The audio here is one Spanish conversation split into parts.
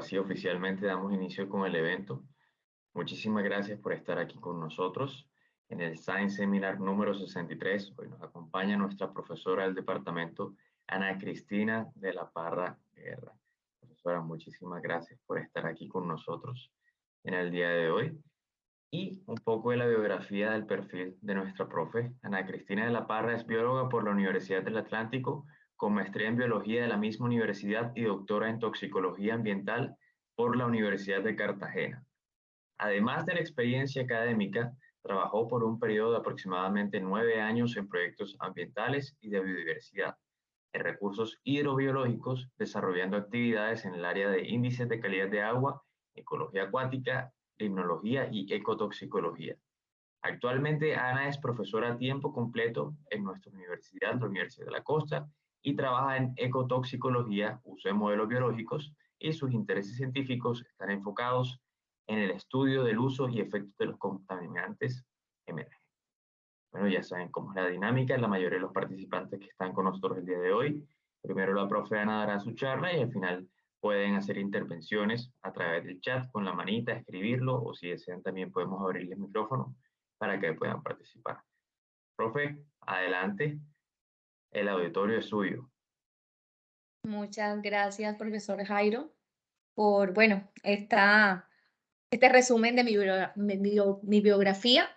sí oficialmente damos inicio con el evento. Muchísimas gracias por estar aquí con nosotros en el Science Seminar número 63. Hoy nos acompaña nuestra profesora del departamento, Ana Cristina de la Parra Guerra. Profesora, muchísimas gracias por estar aquí con nosotros en el día de hoy. Y un poco de la biografía del perfil de nuestra profe. Ana Cristina de la Parra es bióloga por la Universidad del Atlántico, con maestría en biología de la misma universidad y doctora en toxicología ambiental por la Universidad de Cartagena. Además de la experiencia académica, trabajó por un periodo de aproximadamente 9 años en proyectos ambientales y de biodiversidad, en recursos hidrobiológicos, desarrollando actividades en el área de índices de calidad de agua, ecología acuática, limnología y ecotoxicología. Actualmente Ana es profesora a tiempo completo en nuestra universidad, la Universidad de la Costa, y trabaja en ecotoxicología, uso de modelos biológicos, y sus intereses científicos están enfocados en el estudio del uso y efectos de los contaminantes emergentes. Bueno, ya saben cómo es la dinámica, la mayoría de los participantes que están con nosotros el día de hoy. Primero la profe Ana dará su charla y al final pueden hacer intervenciones a través del chat con la manita, escribirlo, o si desean también podemos abrirles el micrófono para que puedan participar. Profe, adelante, el auditorio es suyo. Muchas gracias, profesor Jairo, por, bueno, este resumen de mi biografía.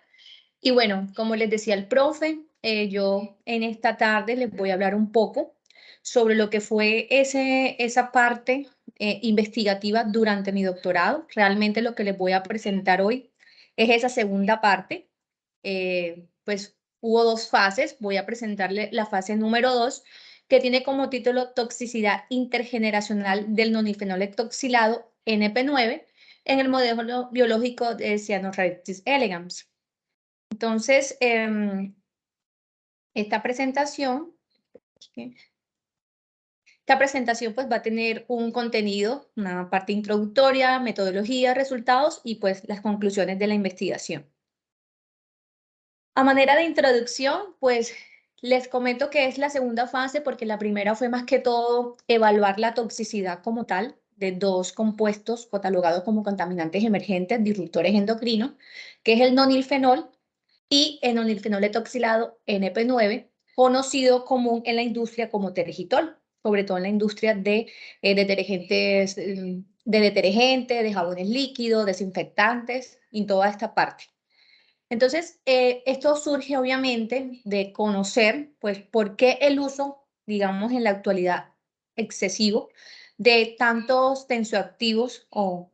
Y bueno, como les decía el profe, yo en esta tarde les voy a hablar un poco sobre lo que fue esa parte investigativa durante mi doctorado. Realmente lo que les voy a presentar hoy es esa segunda parte. Pues hubo dos fases. Voy a presentarle la fase número 2, que tiene como título Toxicidad intergeneracional del nonilfenol etoxilado NP9 en el modelo biológico de Cyanorhabditis elegans. Entonces, esta presentación pues va a tener un contenido, una parte introductoria, metodología, resultados y pues las conclusiones de la investigación. A manera de introducción, pues les comento que es la segunda fase porque la primera fue más que todo evaluar la toxicidad como tal de dos compuestos catalogados como contaminantes emergentes, disruptores endocrinos, que es el nonilfenol y el nonilfenol etoxilado NP9, conocido común en la industria como tergitol, sobre todo en la industria de detergentes, de jabones líquidos, desinfectantes, y toda esta parte. Entonces, esto surge obviamente de conocer, pues, por qué el uso, digamos, en la actualidad excesivo de tantos tensioactivos o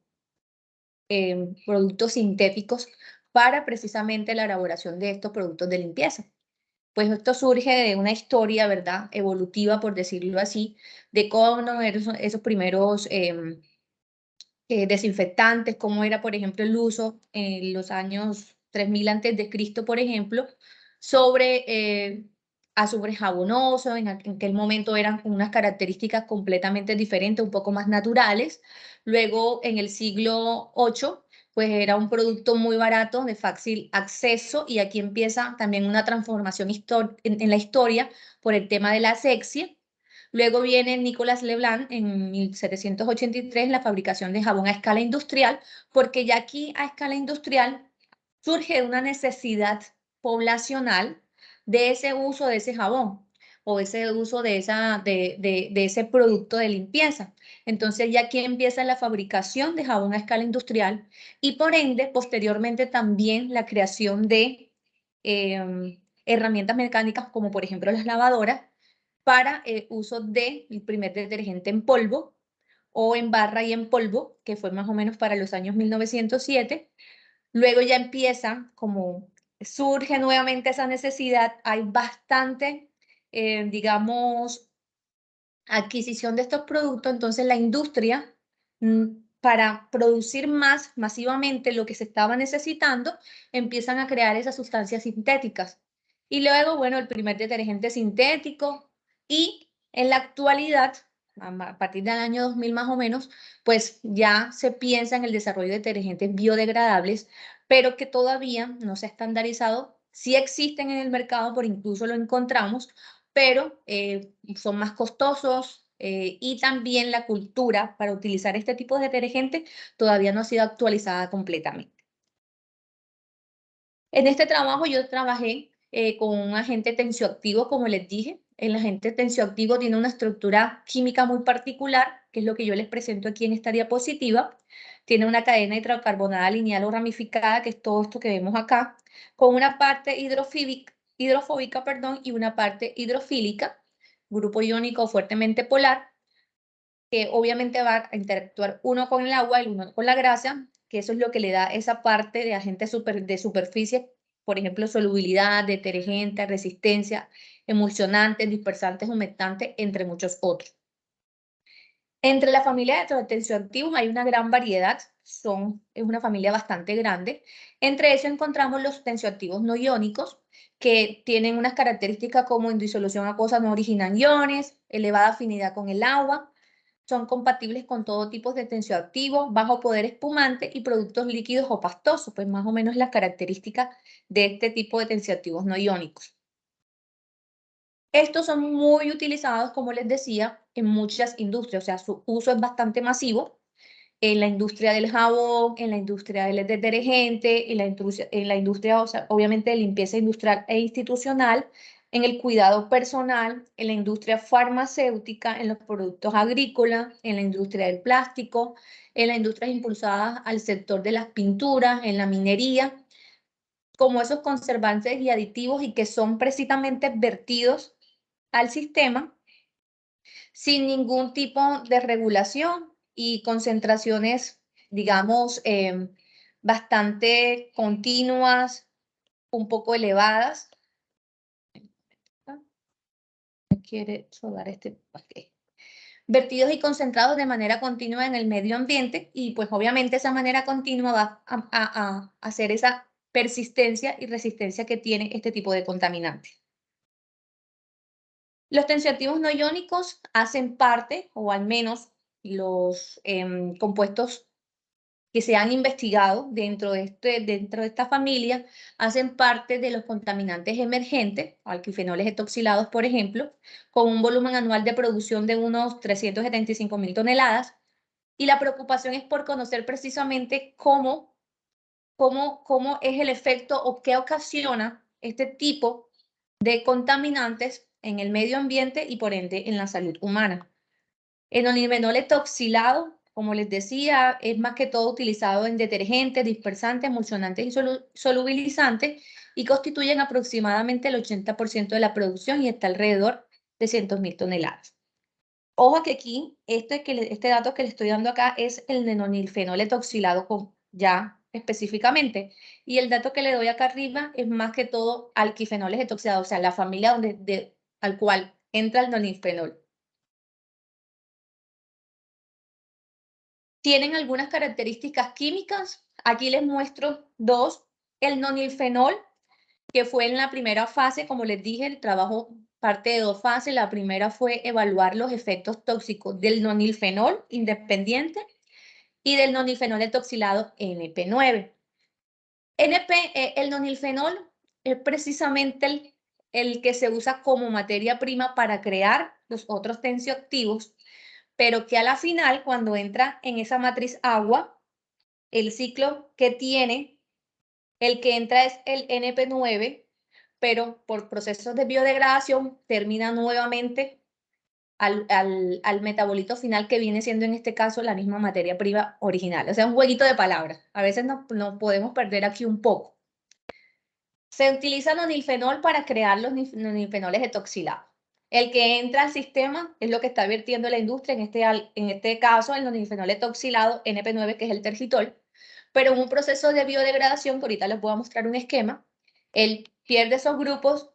productos sintéticos para precisamente la elaboración de estos productos de limpieza. Pues esto surge de una historia, ¿verdad? Evolutiva, por decirlo así, de cómo eran esos primeros desinfectantes, cómo era, por ejemplo, el uso en los años 3000 antes de Cristo, por ejemplo, sobre azufre jabonoso, en aquel momento eran con unas características completamente diferentes, un poco más naturales. Luego, en el siglo VIII, pues era un producto muy barato, de fácil acceso, y aquí empieza también una transformación en la historia por el tema de la asepsia. Luego viene Nicolas Leblanc en 1783, la fabricación de jabón a escala industrial, porque ya aquí a escala industrial surge una necesidad poblacional de ese uso de ese jabón o ese uso de ese producto de limpieza. Entonces ya aquí empieza la fabricación de jabón a escala industrial y por ende posteriormente también la creación de herramientas mecánicas como por ejemplo las lavadoras para uso del primer detergente en polvo o en barra y en polvo, que fue más o menos para los años 1907. Luego ya empieza, como surge nuevamente esa necesidad, hay bastante, digamos, adquisición de estos productos, entonces la industria, para producir más masivamente lo que se estaba necesitando, empiezan a crear esas sustancias sintéticas. Y luego, bueno, el primer detergente sintético y en la actualidad, a partir del año 2000 más o menos, pues ya se piensa en el desarrollo de detergentes biodegradables, pero que todavía no se ha estandarizado. Sí existen en el mercado, por incluso lo encontramos, pero son más costosos, y también la cultura para utilizar este tipo de detergente todavía no ha sido actualizada completamente. En este trabajo yo trabajé con un agente tensioactivo, como les dije. El agente tensioactivo tiene una estructura química muy particular, que es lo que yo les presento aquí en esta diapositiva. Tiene una cadena hidrocarbonada lineal o ramificada, que es todo esto que vemos acá, con una parte hidrofóbica, y una parte hidrofílica, grupo iónico fuertemente polar, que obviamente va a interactuar uno con el agua y uno con la grasa, que eso es lo que le da esa parte de agente de superficie, por ejemplo, solubilidad, detergente, resistencia, emulsionantes, dispersantes, humectantes, entre muchos otros. Entre la familia de tensioactivos hay una gran variedad, es una familia bastante grande. Entre ellos encontramos los tensioactivos no iónicos, que tienen unas características como en disolución acuosa no originan iones, elevada afinidad con el agua, son compatibles con todo tipo de tensioactivos, bajo poder espumante y productos líquidos o pastosos, pues más o menos las características de este tipo de tensioactivos no iónicos. Estos son muy utilizados, como les decía, en muchas industrias, o sea, su uso es bastante masivo en la industria del jabón, en la industria del detergente, en la industria, o sea, obviamente, de limpieza industrial e institucional, en el cuidado personal, en la industria farmacéutica, en los productos agrícolas, en la industria del plástico, en las industrias impulsadas al sector de las pinturas, en la minería, como esos conservantes y aditivos y que son precisamente vertidos al sistema sin ningún tipo de regulación y concentraciones, digamos, bastante continuas, un poco elevadas. Quiere rodar este paquete. Vertidos y concentrados de manera continua en el medio ambiente y pues obviamente esa manera continua va a hacer esa persistencia y resistencia que tiene este tipo de contaminantes. Los tensioactivos no iónicos hacen parte, o al menos los compuestos que se han investigado dentro de esta familia, hacen parte de los contaminantes emergentes, alquifenoles etoxilados, por ejemplo, con un volumen anual de producción de unos 375.000 toneladas. Y la preocupación es por conocer precisamente cómo es el efecto o qué ocasiona este tipo de contaminantes en el medio ambiente y por ende en la salud humana. El nonilfenol etoxilado, como les decía, es más que todo utilizado en detergentes, dispersantes, emulsionantes y solubilizantes y constituyen aproximadamente el 80% de la producción y está alrededor de 100.000 toneladas. Ojo que aquí, este dato que le estoy dando acá es el de nonilfenol etoxilado ya específicamente. Y el dato que le doy acá arriba es más que todo alquifenoles etoxilados, o sea, la familia al cual entra el nonilfenol. Tienen algunas características químicas. Aquí les muestro dos. El nonilfenol, que fue en la primera fase, como les dije, el trabajo parte de dos fases. La primera fue evaluar los efectos tóxicos del nonilfenol independiente y del nonilfenol etoxilado NP9. El nonilfenol es precisamente el que se usa como materia prima para crear los otros tensioactivos, pero que a la final, cuando entra en esa matriz agua, el ciclo que tiene, el que entra es el NP9, pero por procesos de biodegradación termina nuevamente al metabolito final, que viene siendo en este caso la misma materia prima original. O sea, un jueguito de palabras. A veces nos podemos perder aquí un poco. Se utiliza nonilfenol para crear los nonilfenoles etoxilados. El que entra al sistema es lo que está vertiendo la industria, en este caso el nonilfenol etoxilado NP9, que es el tergitol, pero en un proceso de biodegradación, que ahorita les voy a mostrar un esquema, él pierde esos grupos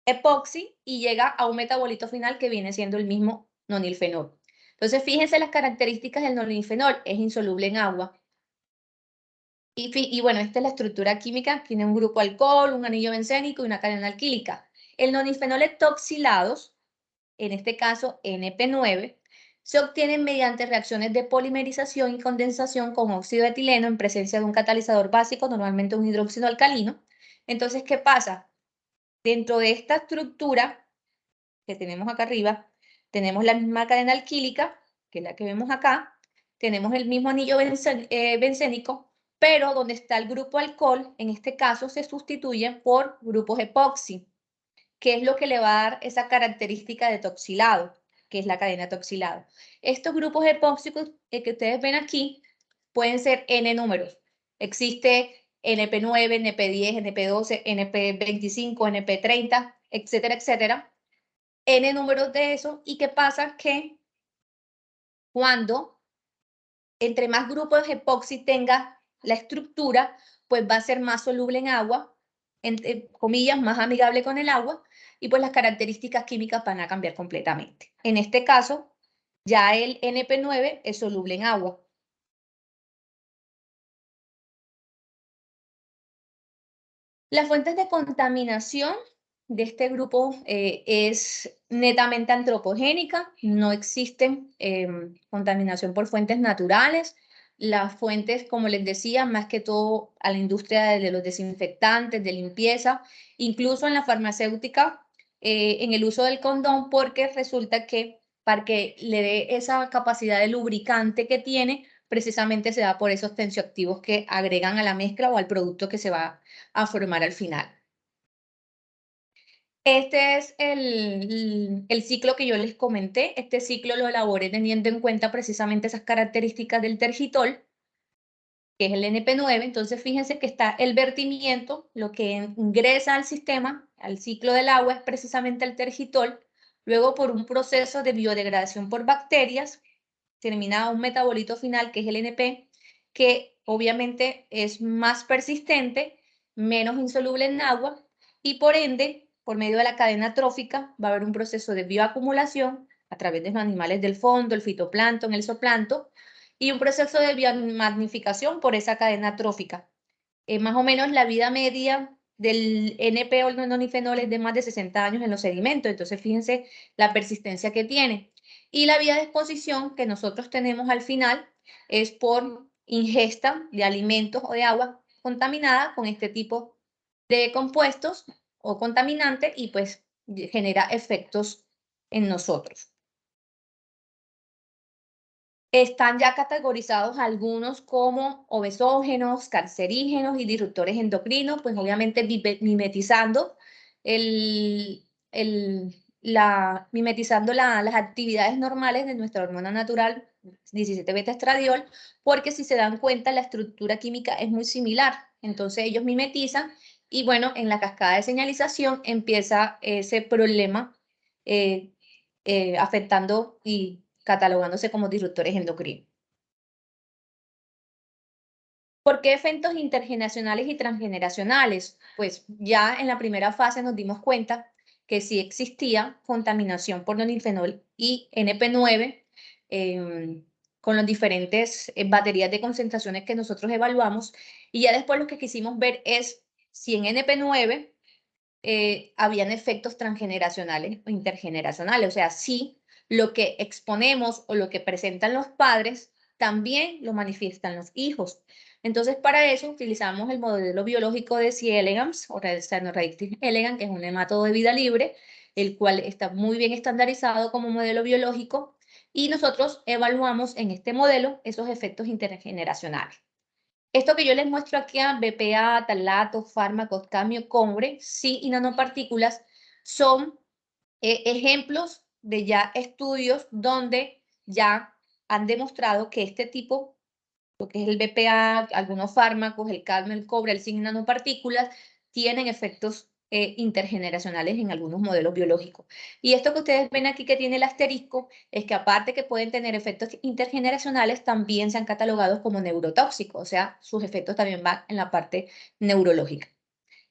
epoxi y llega a un metabolito final que viene siendo el mismo nonilfenol. Entonces, fíjense las características del nonilfenol, es insoluble en agua. Y bueno, esta es la estructura química, tiene un grupo alcohol, un anillo bencénico y una cadena alquílica. El nonilfenol etoxilados, en este caso NP9, se obtienen mediante reacciones de polimerización y condensación con óxido de etileno en presencia de un catalizador básico, normalmente un hidróxido alcalino. Entonces, ¿qué pasa? Dentro de esta estructura que tenemos acá arriba, tenemos la misma cadena alquílica, que es la que vemos acá, tenemos el mismo anillo bencénico, pero donde está el grupo alcohol, en este caso se sustituyen por grupos epoxi, que es lo que le va a dar esa característica de toxilado, que es la cadena toxilado. Estos grupos epóxicos que ustedes ven aquí pueden ser N números. Existe NP9, NP10, NP12, NP25, NP30, etcétera, etcétera. N números de eso. ¿Y qué pasa? Que cuando entre más grupos epoxi tenga la estructura, pues va a ser más soluble en agua, entre comillas, más amigable con el agua, y pues las características químicas van a cambiar completamente. En este caso, ya el NP9 es soluble en agua. Las fuentes de contaminación de este grupo es netamente antropogénica, no existen contaminación por fuentes naturales. Las fuentes, como les decía, más que todo a la industria de los desinfectantes, de limpieza, incluso en la farmacéutica, en el uso del condón, porque resulta que para que le dé esa capacidad de lubricante que tiene, precisamente se da por esos tensioactivos que agregan a la mezcla o al producto que se va a formar al final. Este es el ciclo que yo les comenté. Este ciclo lo elaboré teniendo en cuenta precisamente esas características del tergitol, que es el NP9. Entonces, fíjense que está el vertimiento, lo que ingresa al sistema, al ciclo del agua, es precisamente el tergitol. Luego, por un proceso de biodegradación por bacterias, termina un metabolito final, que es el NP, que obviamente es más persistente, menos insoluble en agua, y por ende, por medio de la cadena trófica, va a haber un proceso de bioacumulación a través de los animales del fondo, el fitoplancton, el zooplancton, y un proceso de biomagnificación por esa cadena trófica. Más o menos la vida media del NP o el nonifenol es de más de 60 años en los sedimentos, entonces fíjense la persistencia que tiene. Y la vía de exposición que nosotros tenemos al final es por ingesta de alimentos o de agua contaminada con este tipo de compuestos o contaminantes y pues genera efectos en nosotros. Están ya categorizados algunos como obesógenos, cancerígenos y disruptores endocrinos, pues obviamente mimetizando, las actividades normales de nuestra hormona natural 17-beta-estradiol, porque si se dan cuenta la estructura química es muy similar, entonces ellos mimetizan y bueno, en la cascada de señalización empieza ese problema afectando y catalogándose como disruptores endocrinos. ¿Por qué efectos intergeneracionales y transgeneracionales? Pues ya en la primera fase nos dimos cuenta que sí existía contaminación por nonilfenol y NP9 con las diferentes baterías de concentraciones que nosotros evaluamos, y ya después lo que quisimos ver es si en NP9 habían efectos transgeneracionales o intergeneracionales, o sea, si lo que exponemos o lo que presentan los padres también lo manifiestan los hijos. Entonces, para eso utilizamos el modelo biológico de C. elegans o Caenorhabditis elegans, que es un nematodo de vida libre, el cual está muy bien estandarizado como modelo biológico, y nosotros evaluamos en este modelo esos efectos intergeneracionales. Esto que yo les muestro aquí, BPA, talatos, fármacos, cadmio, cobre, zinc y nanopartículas, son ejemplos de ya estudios donde ya han demostrado que este tipo, lo que es el BPA, algunos fármacos, el cadmio, el cobre, el zinc y nanopartículas, tienen efectos intergeneracionales en algunos modelos biológicos. Y esto que ustedes ven aquí que tiene el asterisco es que aparte que pueden tener efectos intergeneracionales, también se han catalogado como neurotóxicos, o sea, sus efectos también van en la parte neurológica.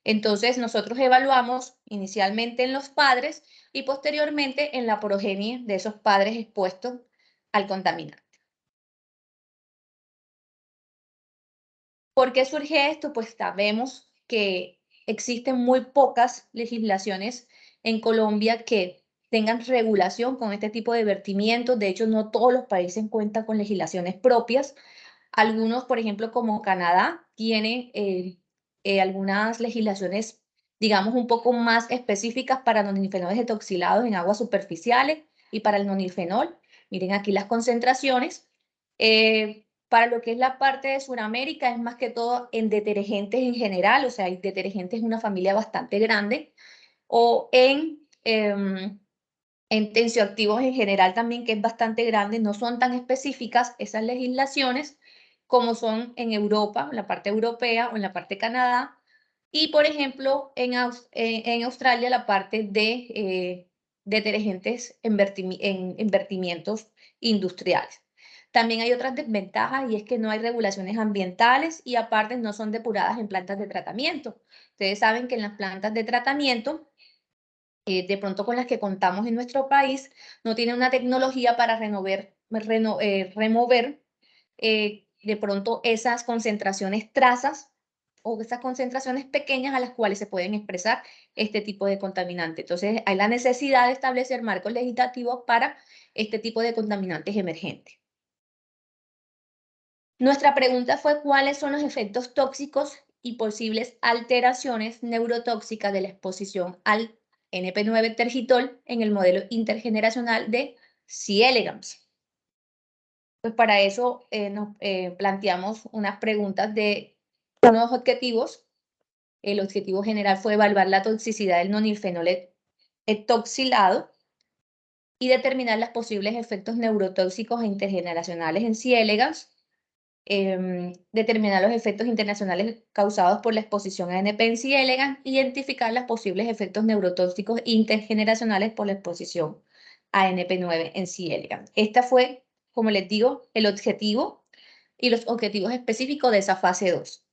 Entonces, nosotros evaluamos inicialmente en los padres y posteriormente en la progenie de esos padres expuestos al contaminante. ¿Por qué surge esto? Pues sabemos que existen muy pocas legislaciones en Colombia que tengan regulación con este tipo de vertimientos. De hecho, no todos los países cuentan con legislaciones propias. Algunos, por ejemplo, como Canadá, tienen algunas legislaciones, digamos, un poco más específicas para nonilfenoles etoxilados en aguas superficiales. y para el nonilfenol. Miren aquí las concentraciones. Para lo que es la parte de Sudamérica es más que todo en detergentes en general, o sea, el detergente es una familia bastante grande, o en tensioactivos en general también, que es bastante grande. No son tan específicas esas legislaciones como son en Europa, en la parte europea o en la parte de Canadá, y por ejemplo en Australia la parte de detergentes en vertimientos industriales. También hay otras desventajas y es que no hay regulaciones ambientales y aparte no son depuradas en plantas de tratamiento. Ustedes saben que en las plantas de tratamiento de pronto con las que contamos en nuestro país, no tienen una tecnología para remover de pronto esas concentraciones trazas o esas concentraciones pequeñas a las cuales se pueden expresar este tipo de contaminante. Entonces, hay la necesidad de establecer marcos legislativos para este tipo de contaminantes emergentes. Nuestra pregunta fue cuáles son los efectos tóxicos y posibles alteraciones neurotóxicas de la exposición al NP9 tergitol en el modelo intergeneracional de C. elegans. Pues para eso nos planteamos unas preguntas de unos objetivos. El objetivo general fue evaluar la toxicidad del nonilfenol etoxilado y determinar los posibles efectos neurotóxicos e intergeneracionales en C. elegans. Determinar los efectos internacionales causados por la exposición a NP en C. elegans, identificar los posibles efectos neurotóxicos intergeneracionales por la exposición a NP9 en C. elegans. Esta fue, como les digo, el objetivo y los objetivos específicos de esa fase 2.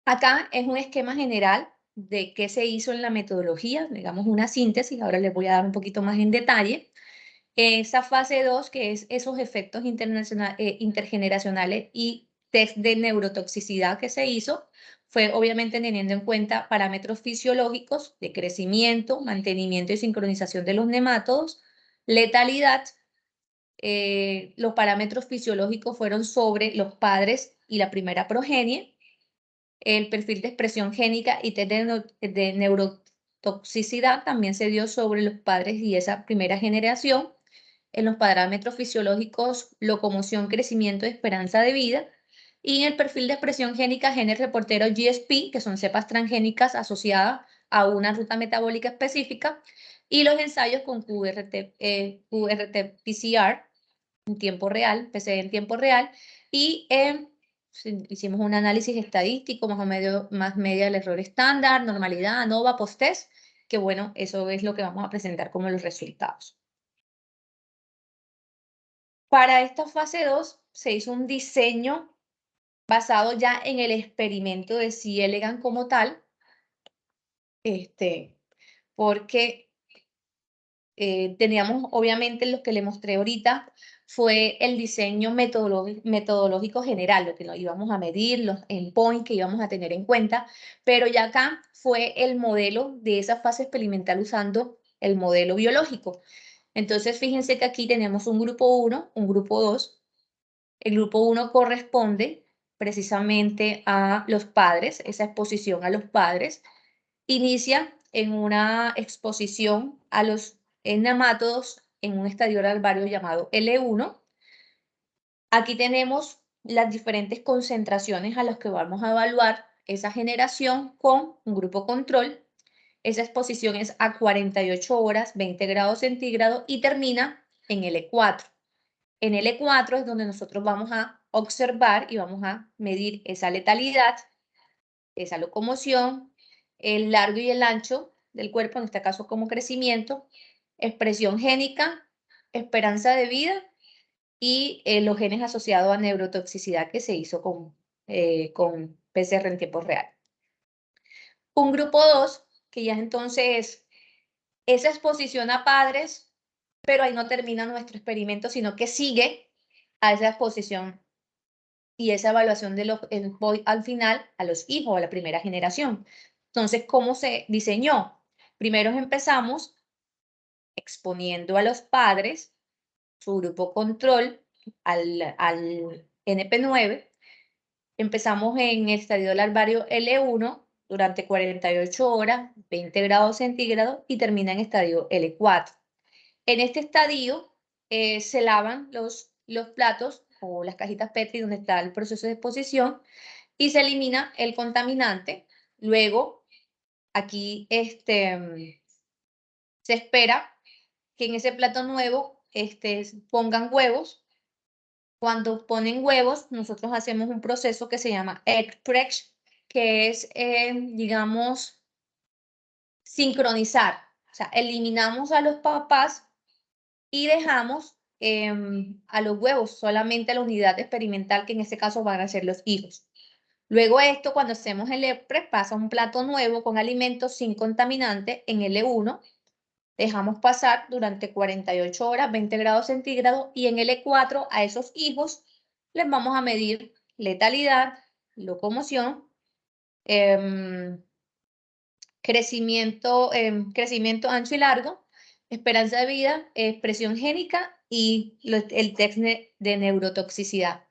Acá es un esquema general de qué se hizo en la metodología, digamos una síntesis, ahora les voy a dar un poquito más en detalle. Esa fase 2, que es esos efectos intergeneracionales y test de neurotoxicidad que se hizo, fue obviamente teniendo en cuenta parámetros fisiológicos de crecimiento, mantenimiento y sincronización de los nemátodos, letalidad. Los parámetros fisiológicos fueron sobre los padres y la primera progenie, el perfil de expresión génica y test de neurotoxicidad también se dio sobre los padres y esa primera generación. En los parámetros fisiológicos, locomoción, crecimiento y esperanza de vida, y en el perfil de expresión génica, genes reportero GSP, que son cepas transgénicas asociadas a una ruta metabólica específica, y los ensayos con QRT-PCR en tiempo real, PCR en tiempo real, y hicimos un análisis estadístico, más media del error estándar, normalidad, ANOVA, post-test, que bueno, eso es lo que vamos a presentar como los resultados. Para esta fase 2 se hizo un diseño basado ya en el experimento de C. elegans como tal, porque teníamos, obviamente, lo que le mostré ahorita fue el diseño metodológico general, lo que nos íbamos a medir, los endpoints que íbamos a tener en cuenta, pero ya acá fue el modelo de esa fase experimental usando el modelo biológico. Entonces, fíjense que aquí tenemos un grupo 1, un grupo 2. El grupo 1 corresponde precisamente a los padres, esa exposición a los padres. Inicia en una exposición a los nemátodos en un estadio larvario llamado L1. Aquí tenemos las diferentes concentraciones a las que vamos a evaluar esa generación con un grupo control. Esa exposición es a 48 horas, 20 grados centígrados y termina en L4. En L4 es donde nosotros vamos a observar y vamos a medir esa letalidad, esa locomoción, el largo y el ancho del cuerpo, en este caso como crecimiento, expresión génica, esperanza de vida y los genes asociados a neurotoxicidad que se hizo con PCR en tiempo real. Un grupo 2, que ya entonces esa exposición a padres, pero ahí no termina nuestro experimento, sino que sigue a esa exposición y esa evaluación de los endpoints al final a los hijos, a la primera generación. Entonces, ¿cómo se diseñó? Primero empezamos exponiendo a los padres, su grupo control, al NP9. Empezamos en el estadio larvario L1 durante 48 horas, 20 grados centígrados y termina en estadio L4. En este estadio se lavan los platos o las cajitas Petri donde está el proceso de exposición y se elimina el contaminante. Luego, aquí se espera que en ese plato nuevo pongan huevos. Cuando ponen huevos, nosotros hacemos un proceso que se llama egg fresh, que es, digamos, sincronizar. O sea, eliminamos a los papás y dejamos a los huevos solamente a la unidad experimental, que en este caso van a ser los hijos. Luego esto, cuando hacemos el EPRE, pasa a un plato nuevo con alimentos sin contaminante en L1. Dejamos pasar durante 48 horas, 20 grados centígrados, y en L4 a esos hijos les vamos a medir letalidad, locomoción, crecimiento ancho y largo, esperanza de vida, expresión génica y el test de neurotoxicidad.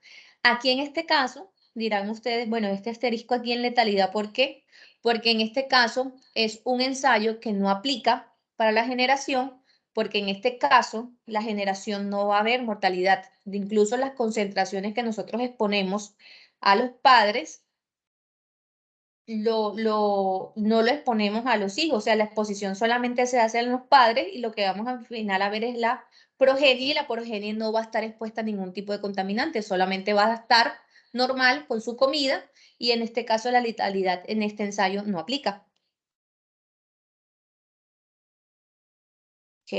Aquí en este caso, dirán ustedes, bueno, este asterisco aquí en letalidad, ¿por qué? Porque en este caso es un ensayo que no aplica para la generación, porque en este caso la generación no va a haber mortalidad. Incluso las concentraciones que nosotros exponemos a los padres no lo exponemos a los hijos, o sea, la exposición solamente se hace en los padres y lo que vamos al final a ver es la progenie, y la progenie no va a estar expuesta a ningún tipo de contaminante, solamente va a estar normal con su comida, y en este caso la letalidad en este ensayo no aplica. ¿Ok?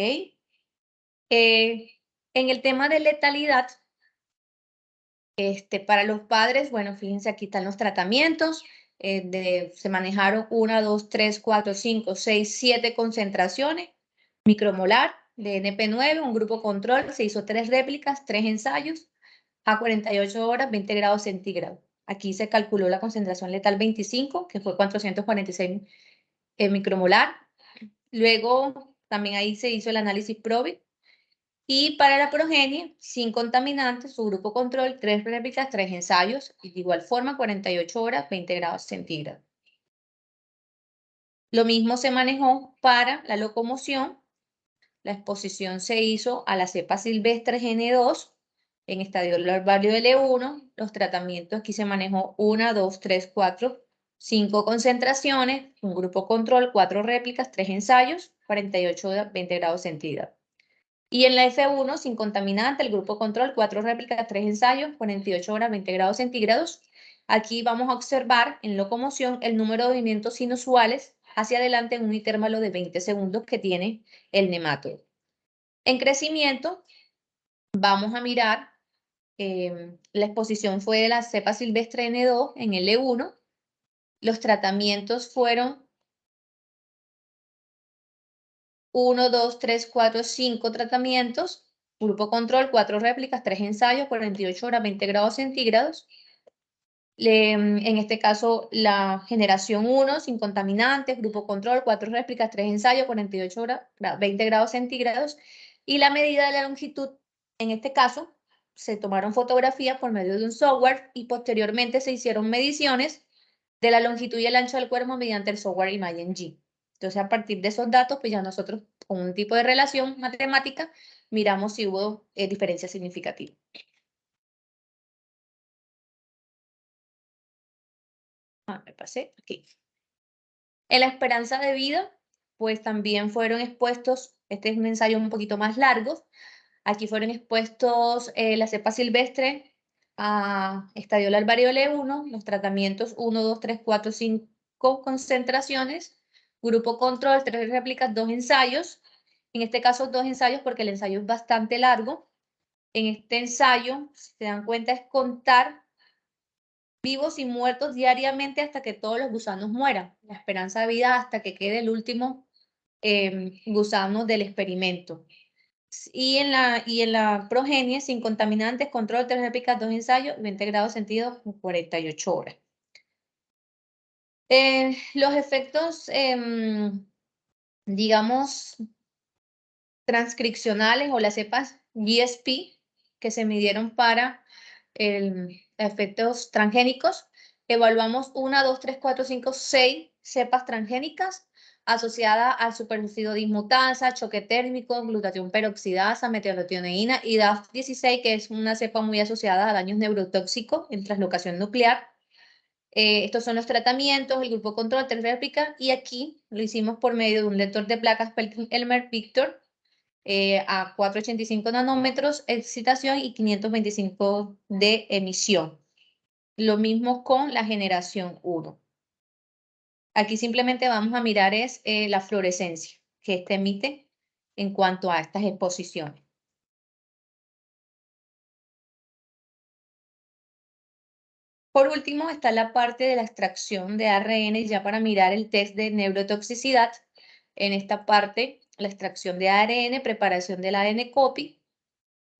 En el tema de letalidad, para los padres, bueno, fíjense, aquí están los tratamientos. Se manejaron 1, 2, 3, 4, 5, 6, 7 concentraciones micromolar de NP9, un grupo control, se hizo 3 réplicas, 3 ensayos a 48 horas, 20 grados centígrados. Aquí se calculó la concentración letal 25, que fue 446 micromolar. Luego, también ahí se hizo el análisis PROBI. Y para la progenie, sin contaminantes, su grupo control, 3 réplicas, 3 ensayos, y de igual forma 48 horas, 20 grados centígrados. Lo mismo se manejó para la locomoción. La exposición se hizo a la cepa silvestre N2 en estadio larvario L1. Los tratamientos aquí se manejó 1, 2, 3, 4, 5 concentraciones, un grupo control, 4 réplicas, 3 ensayos, 48 horas, 20 grados centígrados. Y en la F1, sin contaminante, el grupo control, 4 réplicas, 3 ensayos, 48 horas, 20 grados centígrados. Aquí vamos a observar en locomoción el número de movimientos inusuales hacia adelante en un intervalo de 20 segundos que tiene el nematodo. En crecimiento, vamos a mirar, la exposición fue de la cepa silvestre N2 en L1. Los tratamientos fueron 1, 2, 3, 4, 5 tratamientos. Grupo control, 4 réplicas, 3 ensayos, 48 horas, 20 grados centígrados. En este caso, la generación 1, sin contaminantes, grupo control, 4 réplicas, 3 ensayos, 48 horas, 20 grados centígrados. Y la medida de la longitud, en este caso, se tomaron fotografías por medio de un software y posteriormente se hicieron mediciones de la longitud y el ancho del cuerpo mediante el software ImagenG. Entonces, a partir de esos datos, pues ya nosotros, con un tipo de relación matemática, miramos si hubo diferencia significativa. Me pasé aquí. En la esperanza de vida, pues también fueron expuestos, este es un ensayo un poquito más largo, aquí fueron expuestos la cepa silvestre a estadio larvario L1, los tratamientos 1, 2, 3, 4, 5 concentraciones, grupo control, 3 réplicas, 2 ensayos, en este caso 2 ensayos porque el ensayo es bastante largo. En este ensayo, si se dan cuenta, es contar vivos y muertos diariamente hasta que todos los gusanos mueran. La esperanza de vida hasta que quede el último gusano del experimento. Y en la progenie, sin contaminantes, control, 3 réplicas, 2 ensayos, 20 grados centígrados, 48 horas. Los efectos, digamos, transcripcionales o las cepas GSP que se midieron para efectos transgénicos, evaluamos 1, 2, 3, 4, 5, 6 cepas transgénicas asociadas al superóxido dismutasa, choque térmico, glutatión peroxidasa, metioneína y DAF16, que es una cepa muy asociada a daños neurotóxicos en translocación nuclear. Estos son los tratamientos, el grupo control, test réplica, y aquí lo hicimos por medio de un lector de placas Pelton-Elmer-Victor a 485 nanómetros excitación y 525 de emisión. Lo mismo con la generación 1. Aquí simplemente vamos a mirar es la fluorescencia que este emite en cuanto a estas exposiciones. Por último, está la parte de la extracción de ARN ya para mirar el test de neurotoxicidad. En esta parte, la extracción de ARN, preparación del ADN copy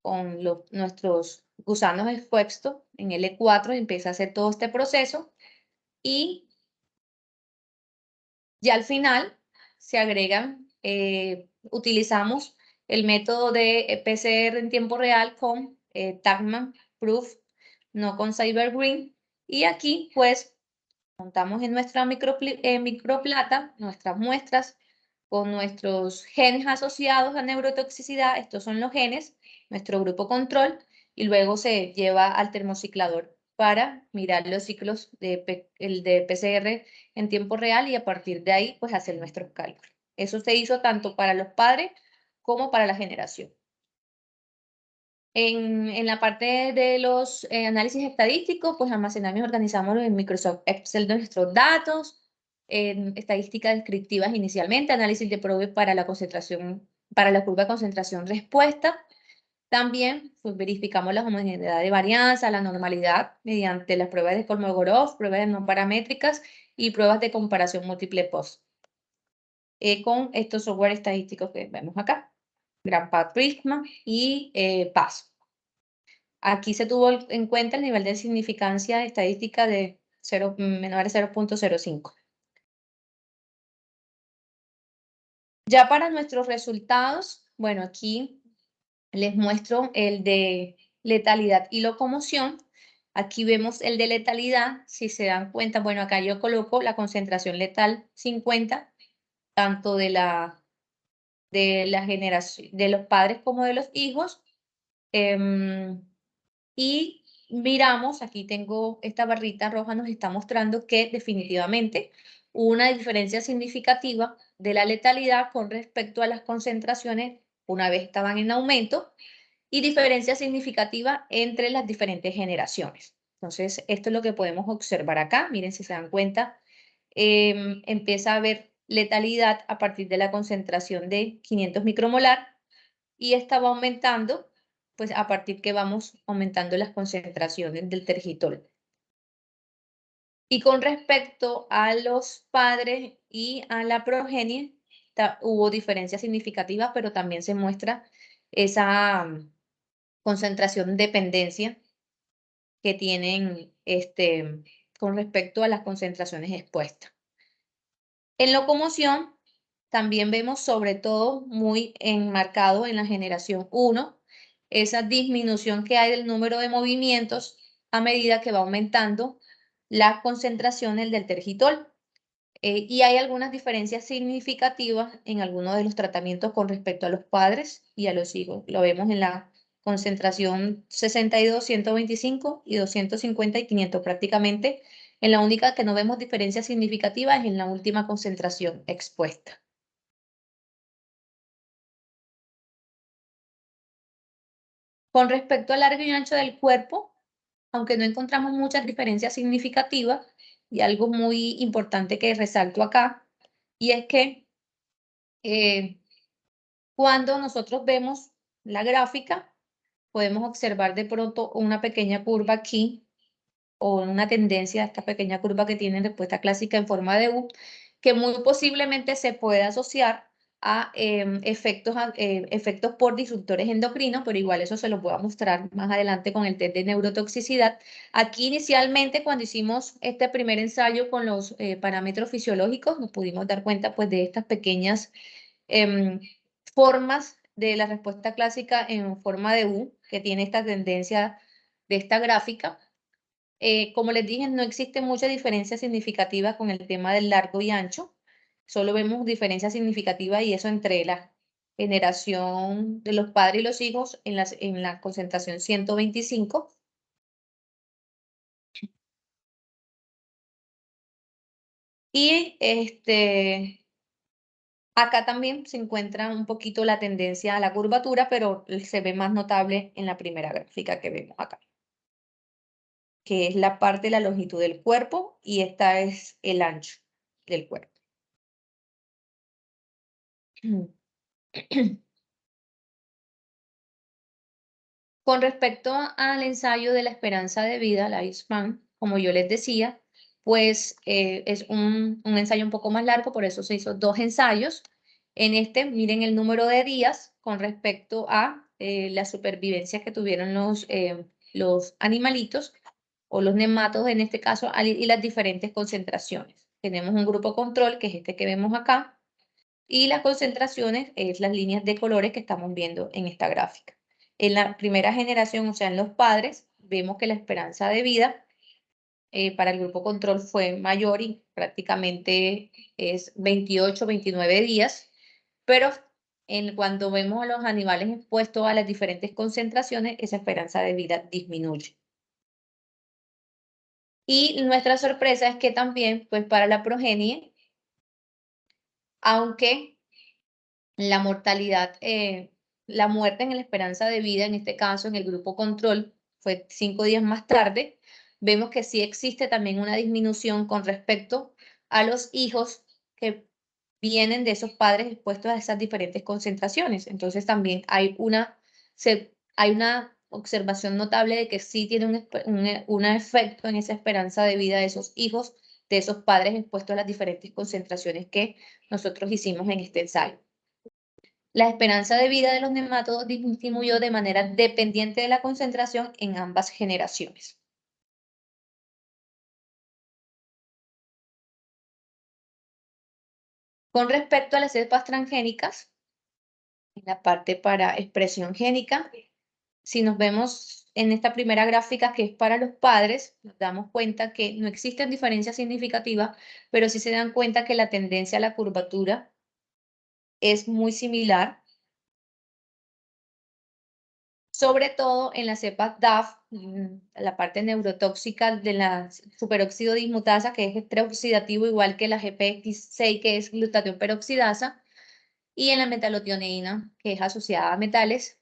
con nuestros gusanos expuestos en L4, empieza a hacer todo este proceso y ya al final se agregan, utilizamos el método de PCR en tiempo real con Tagman Proof, no con Cybergreen, y aquí pues montamos en nuestra microplata nuestras muestras con nuestros genes asociados a neurotoxicidad. Estos son los genes, nuestro grupo control, y luego se lleva al termociclador para mirar los ciclos el de PCR en tiempo real y a partir de ahí pues hacer nuestros cálculos. Eso se hizo tanto para los padres como para la generación. En la parte de los análisis estadísticos, pues almacenamos y organizamos en Microsoft Excel nuestros datos, estadísticas descriptivas inicialmente, análisis de Probes para la concentración, para la curva de concentración-respuesta. También pues, verificamos la homogeneidad de varianza, la normalidad mediante las pruebas de Kolmogorov, pruebas no paramétricas y pruebas de comparación múltiple post. Con estos software estadísticos que vemos acá, GrandPad Prisma y PAS. Aquí se tuvo en cuenta el nivel de significancia estadística de menor a 0.05. Ya para nuestros resultados, bueno, aquí les muestro el de letalidad y locomoción. Aquí vemos el de letalidad. Si se dan cuenta, bueno, acá yo coloco la concentración letal 50, tanto de la generación, de los padres como de los hijos. Y miramos, aquí tengo esta barrita roja, nos está mostrando que definitivamente hubo una diferencia significativa de la letalidad con respecto a las concentraciones una vez estaban en aumento y diferencia significativa entre las diferentes generaciones. Entonces, esto es lo que podemos observar acá. Miren, si se dan cuenta, empieza a haber letalidad a partir de la concentración de 500 micromolar y esta va aumentando pues a partir que vamos aumentando las concentraciones del tergitol. Y con respecto a los padres y a la progenie, hubo diferencias significativas, pero también se muestra esa concentración dependencia que tienen con respecto a las concentraciones expuestas. En locomoción, también vemos sobre todo muy enmarcado en la generación 1, esa disminución que hay del número de movimientos a medida que va aumentando las concentraciones del tergitol. Y hay algunas diferencias significativas en algunos de los tratamientos con respecto a los padres y a los hijos. Lo vemos en la concentración 62, 125 y 250 y 500 prácticamente. En la única que no vemos diferencias significativas es en la última concentración expuesta. Con respecto al largo y ancho del cuerpo, aunque no encontramos muchas diferencias significativas, y algo muy importante que resalto acá, y es que cuando nosotros vemos la gráfica, podemos observar de pronto una pequeña curva aquí, o una tendencia a esta pequeña curva que tiene respuesta clásica en forma de U, que muy posiblemente se puede asociar a efectos por disruptores endocrinos, pero igual eso se lo voy a mostrar más adelante con el test de neurotoxicidad. Aquí inicialmente cuando hicimos este primer ensayo con los parámetros fisiológicos, nos pudimos dar cuenta pues de estas pequeñas formas de la respuesta clásica en forma de U, que tiene esta tendencia de esta gráfica. Como les dije, no existe mucha diferencia significativa con el tema del largo y ancho. Solo vemos diferencia significativa y eso entre la generación de los padres y los hijos en la concentración 125. Y acá también se encuentra un poquito la tendencia a la curvatura, pero se ve más notable en la primera gráfica que vemos acá, que es la parte de la longitud del cuerpo y esta es el ancho del cuerpo. Con respecto al ensayo de la esperanza de vida, lifespan, como yo les decía, pues es un ensayo un poco más largo, por eso se hizo 2 ensayos. En este, miren el número de días con respecto a la supervivencia que tuvieron los animalitos o los nematos en este caso y las diferentes concentraciones. Tenemos un grupo control, que es este que vemos acá, y las concentraciones es las líneas de colores que estamos viendo en esta gráfica. En la primera generación, o sea, en los padres, vemos que la esperanza de vida para el grupo control fue mayor y prácticamente es 28, 29 días, pero cuando vemos a los animales expuestos a las diferentes concentraciones, esa esperanza de vida disminuye. Y nuestra sorpresa es que también, pues para la progenie, aunque la mortalidad, la muerte en la esperanza de vida, en este caso en el grupo control, fue 5 días más tarde, vemos que sí existe también una disminución con respecto a los hijos que vienen de esos padres expuestos a esas diferentes concentraciones. Entonces también hay hay una observación notable de que sí tiene un efecto en esa esperanza de vida de esos hijos, de esos padres expuestos a las diferentes concentraciones que nosotros hicimos en este ensayo. La esperanza de vida de los nemátodos disminuyó de manera dependiente de la concentración en ambas generaciones. Con respecto a las cepas transgénicas, en la parte para expresión génica, si nos vemos en esta primera gráfica que es para los padres, nos damos cuenta que no existen diferencias significativas, pero sí se dan cuenta que la tendencia a la curvatura es muy similar, sobre todo en la cepa DAF, la parte neurotóxica de la superóxido dismutasa, que es estrés oxidativo, igual que la GPX6, que es glutatión peroxidasa, y en la metalotioneína, que es asociada a metales.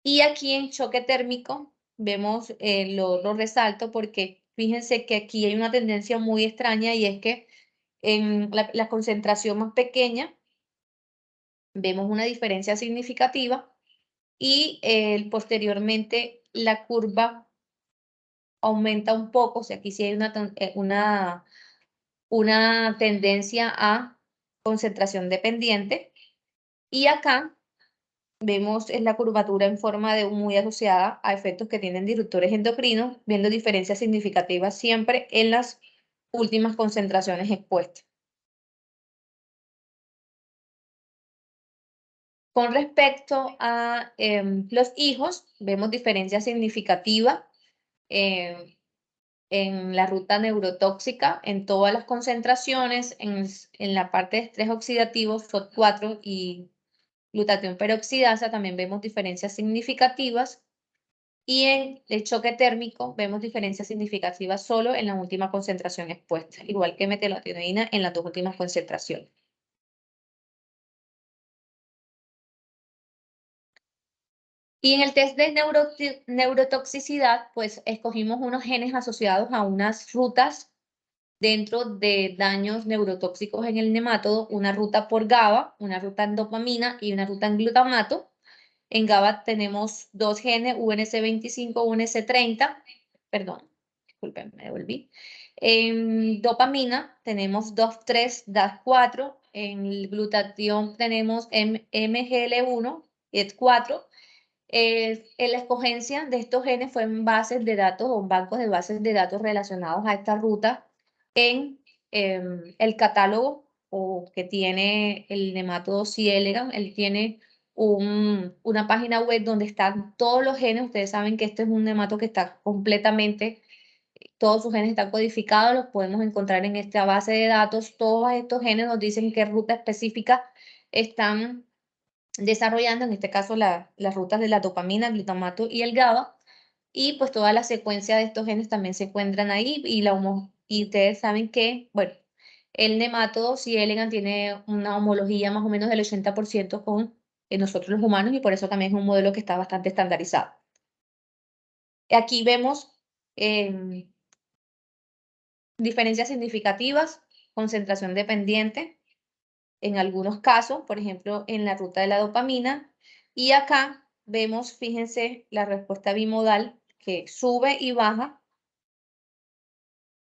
Y aquí en choque térmico vemos, lo resalto porque fíjense que aquí hay una tendencia muy extraña y es que en la concentración más pequeña vemos una diferencia significativa y posteriormente la curva aumenta un poco, o sea, aquí sí hay una tendencia a concentración dependiente y acá vemos es la curvatura en forma de muy asociada a efectos que tienen disruptores endocrinos, viendo diferencias significativas siempre en las últimas concentraciones expuestas. Con respecto a los hijos, vemos diferencias significativas en la ruta neurotóxica, en todas las concentraciones, en la parte de estrés oxidativo, SOD4 y glutatión peroxidasa, también vemos diferencias significativas. Y en el choque térmico vemos diferencias significativas solo en la última concentración expuesta, igual que metilotinoína en las 2 últimas concentraciones. Y en el test de neurotoxicidad, pues escogimos unos genes asociados a unas rutas dentro de daños neurotóxicos en el nemátodo, una ruta por GABA, una ruta en dopamina y una ruta en glutamato. En GABA tenemos 2 genes, UNC25, UNC30, perdón, disculpen, me devolví. En dopamina tenemos 2,3, DAS4, en el glutatión tenemos MGL1, ET4. La escogencia de estos genes fue en bases de datos o en bancos de bases de datos relacionados a esta ruta en el catálogo que tiene el nematodo C. elegans. Él tiene una página web donde están todos los genes. Ustedes saben que este es un nemato que está completamente todos sus genes están codificados, los podemos encontrar en esta base de datos. Todos estos genes nos dicen qué ruta específica están desarrollando, en este caso las rutas de la dopamina, glutamato y el GABA, y pues toda la secuencia de estos genes también se encuentran ahí, y ustedes saben que, bueno, el nematodo C. elegans tiene una homología más o menos del 80% con nosotros los humanos, y por eso también es un modelo que está bastante estandarizado. Aquí vemos diferencias significativas, concentración dependiente, en algunos casos, por ejemplo, en la ruta de la dopamina, y acá vemos, fíjense, la respuesta bimodal que sube y baja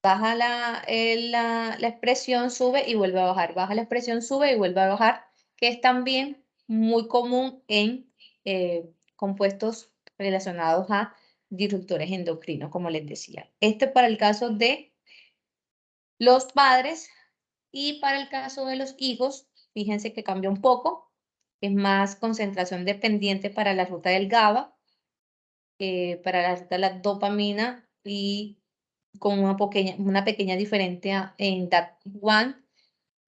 la expresión, sube y vuelve a bajar, baja la expresión, sube y vuelve a bajar, que es también muy común en compuestos relacionados a disruptores endocrinos, como les decía. Este para el caso de los padres, y para el caso de los hijos, fíjense que cambia un poco, es más concentración dependiente para la ruta del GABA, para la ruta de la dopamina, y con una pequeña diferencia en DAT1,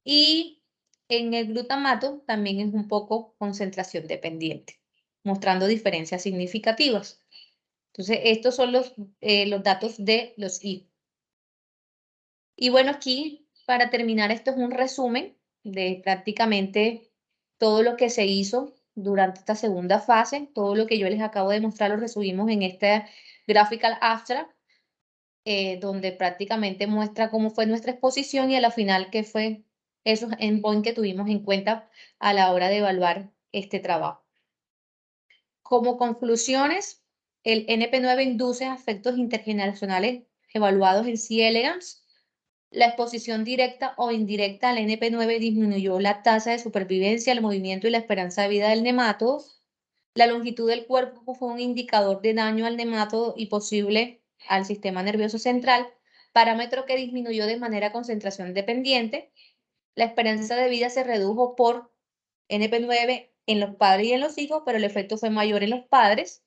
y en el glutamato también es un poco concentración dependiente, mostrando diferencias significativas. Entonces, estos son los datos de los hijos. Y bueno, aquí, para terminar, esto es un resumen de prácticamente todo lo que se hizo durante esta segunda fase. Todo lo que yo les acabo de mostrar lo resumimos en este graphical abstract, donde prácticamente muestra cómo fue nuestra exposición y a la final qué fue esos endpoints que tuvimos en cuenta a la hora de evaluar este trabajo. Como conclusiones, el NP9 induce efectos intergeneracionales evaluados en C. elegans. La exposición directa o indirecta al NP9 disminuyó la tasa de supervivencia, el movimiento y la esperanza de vida del nematodo. La longitud del cuerpo fue un indicador de daño al nematodo y posible al sistema nervioso central, parámetro que disminuyó de manera concentración dependiente. La esperanza de vida se redujo por NP9 en los padres y en los hijos, pero el efecto fue mayor en los padres.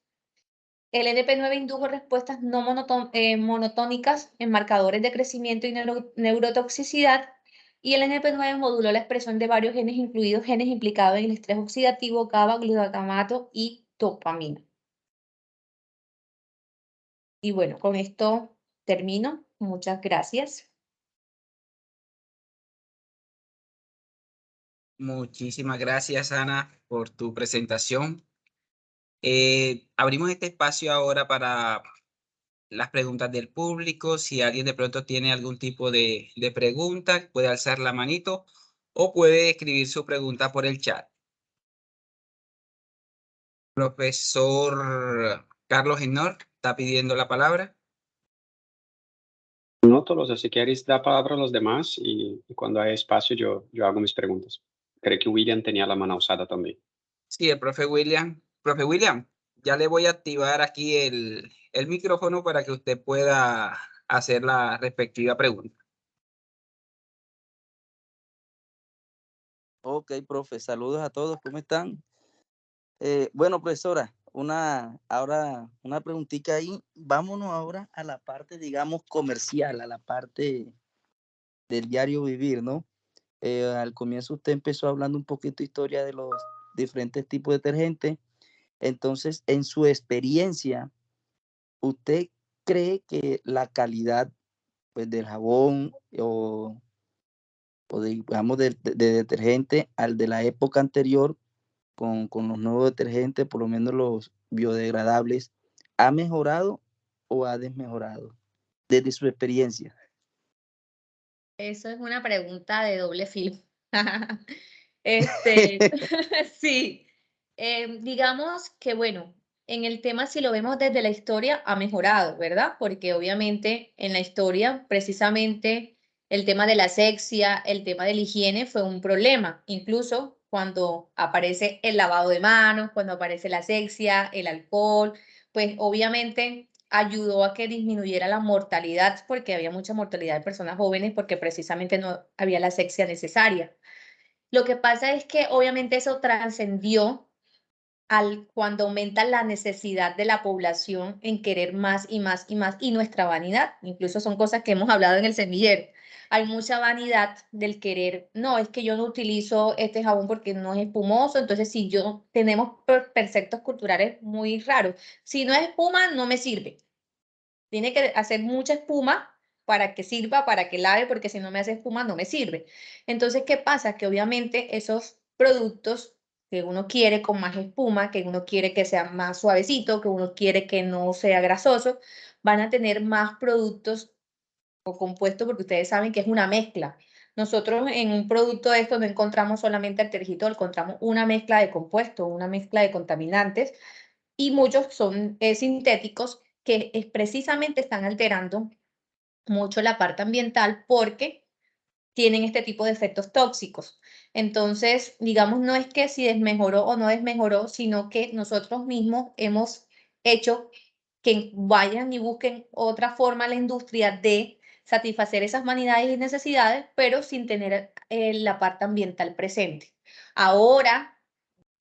El NP9 indujo respuestas no monotónicas en marcadores de crecimiento y neurotoxicidad, y el NP9 moduló la expresión de varios genes, incluidos genes implicados en el estrés oxidativo, GABA, glutamato y dopamina. Y bueno, con esto termino. Muchas gracias. Muchísimas gracias, Ana, por tu presentación. Abrimos este espacio ahora para las preguntas del público. Si alguien de pronto tiene algún tipo de pregunta, puede alzar la manito o puede escribir su pregunta por el chat. Profesor Carlos Ignor está pidiendo la palabra. No todos, si quieres dar palabra a los demás y cuando hay espacio yo hago mis preguntas. Creo que William tenía la mano usada también. Sí, el profe William. Profe William, ya le voy a activar aquí el micrófono para que usted pueda hacer la respectiva pregunta. Ok, profe, saludos a todos, ¿cómo están? Bueno, profesora, ahora una preguntita ahí. Vámonos ahora a la parte, digamos, comercial, a la parte del diario vivir, ¿no? Al comienzo usted empezó hablando un poquito de historia de los diferentes tipos de detergentes. Entonces, en su experiencia, ¿usted cree que la calidad, pues, del jabón o digamos de detergente al de la época anterior con los nuevos detergentes, por lo menos los biodegradables, ha mejorado o ha desmejorado desde su experiencia? Eso es una pregunta de doble filo. Este, sí, digamos que bueno, en el tema, si lo vemos desde la historia, ha mejorado, ¿verdad? Porque obviamente en la historia, precisamente, el tema de la asepsia, el tema de la higiene fue un problema. Incluso cuando aparece el lavado de manos, cuando aparece la asepsia, el alcohol, pues obviamente ayudó a que disminuyera la mortalidad, porque había mucha mortalidad de personas jóvenes, porque precisamente no había la asepsia necesaria. Lo que pasa es que obviamente eso trascendió cuando aumenta la necesidad de la población en querer más y más y más, y nuestra vanidad, incluso son cosas que hemos hablado en el semillero. Hay mucha vanidad del querer, no, es que yo no utilizo este jabón porque no es espumoso, entonces si yo tenemos preceptos culturales muy raros, si no es espuma, no me sirve. Tiene que hacer mucha espuma para que sirva, para que lave, porque si no me hace espuma, no me sirve. Entonces, ¿qué pasa? Que obviamente esos productos que uno quiere con más espuma, que uno quiere que sea más suavecito, que uno quiere que no sea grasoso, van a tener más productos o compuestos, porque ustedes saben que es una mezcla. Nosotros en un producto de esto no encontramos solamente altergitol, encontramos una mezcla de compuestos, una mezcla de contaminantes, y muchos son sintéticos que precisamente están alterando mucho la parte ambiental porque tienen este tipo de efectos tóxicos. Entonces, digamos, no es que si desmejoró o no desmejoró, sino que nosotros mismos hemos hecho que vayan y busquen otra forma a la industria de satisfacer esas vanidades y necesidades, pero sin tener la parte ambiental presente. Ahora,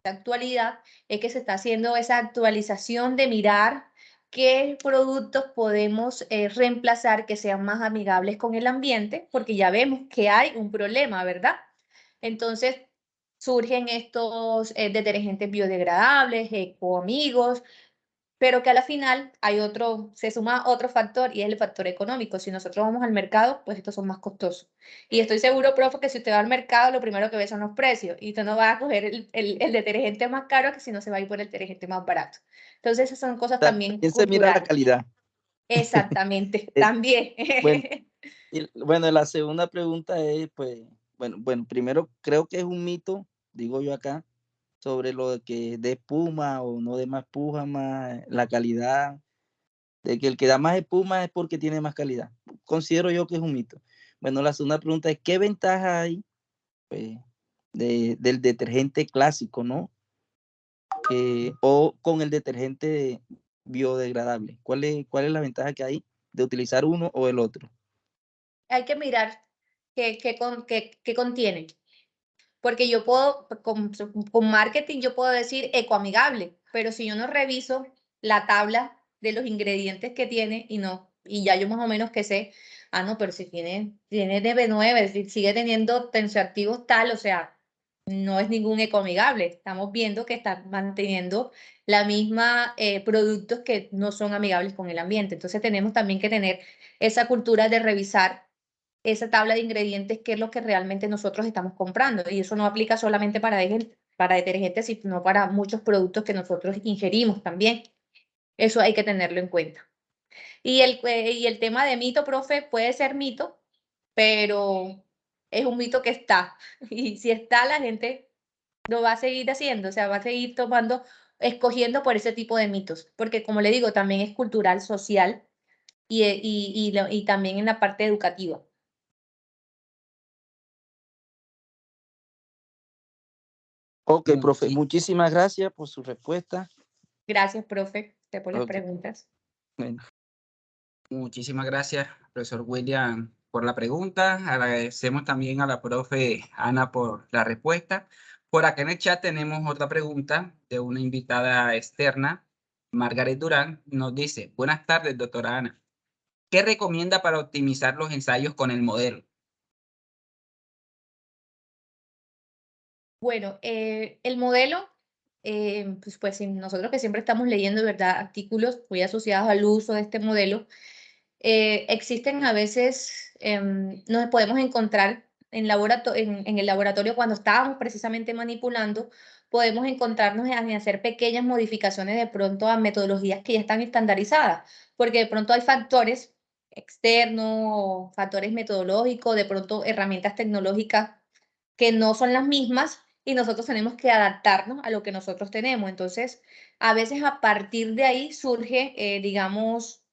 la actualidad, es que se está haciendo esa actualización de mirar qué productos podemos reemplazar que sean más amigables con el ambiente, porque ya vemos que hay un problema, ¿verdad? Entonces surgen estos detergentes biodegradables, ecoamigos, pero que a la final hay se suma otro factor y es el factor económico. Si nosotros vamos al mercado, pues estos son más costosos. Y estoy seguro, profe, que si usted va al mercado, lo primero que ve son los precios y usted no va a coger el detergente más caro que si no se va a ir por el detergente más barato. Entonces, esas son cosas también También se mira la culturales. calidad. Exactamente, Eh, también. Bueno, bueno, la segunda pregunta es, pues, bueno, primero creo que es un mito, digo yo acá, sobre lo de que de espuma o no de más espuma, la calidad, de que el que da más espuma es porque tiene más calidad. Considero yo que es un mito. Bueno, la segunda pregunta es, ¿qué ventaja hay, pues, del detergente clásico, ¿no? O con el detergente biodegradable. ¿Cuál es la ventaja que hay de utilizar uno o el otro? Hay que mirar qué contiene. Porque yo puedo, con marketing, yo puedo decir ecoamigable, pero si yo no reviso la tabla de los ingredientes que tiene y ya yo más o menos que sé, no, pero si tiene DB9, si sigue teniendo tensioactivos tal, o sea, no es ningún ecoamigable. Estamos viendo que está manteniendo la misma productos que no son amigables con el ambiente. Entonces tenemos también que tener esa cultura de revisar esa tabla de ingredientes, qué es lo que realmente nosotros estamos comprando. Y eso no aplica solamente para detergentes, sino para muchos productos que nosotros ingerimos también. Eso hay que tenerlo en cuenta. Y el tema de mito, profe, puede ser mito, pero es un mito que está. Y si está, la gente lo va a seguir haciendo, o sea, va a seguir escogiendo por ese tipo de mitos. Porque como le digo, también es cultural, social y también en la parte educativa. Ok, profe, Muchi- muchísimas gracias por su respuesta. Gracias, profe, por las Ok, preguntas. bueno. Muchísimas gracias, profesor William, por la pregunta. Agradecemos también a la profe Ana por la respuesta. Por acá en el chat tenemos otra pregunta de una invitada externa, Margaret Durán. Nos dice, buenas tardes, doctora Ana. ¿Qué recomienda para optimizar los ensayos con el modelo? Bueno, el modelo, pues nosotros que siempre estamos leyendo, ¿verdad?, artículos muy asociados al uso de este modelo, existen a veces, nos podemos encontrar en el laboratorio cuando estábamos precisamente manipulando, podemos encontrarnos en hacer pequeñas modificaciones de pronto a metodologías que ya están estandarizadas, porque de pronto hay factores externos, factores metodológicos, de pronto herramientas tecnológicas que no son las mismas y nosotros tenemos que adaptarnos a lo que nosotros tenemos. Entonces, a veces a partir de ahí surge, digamos,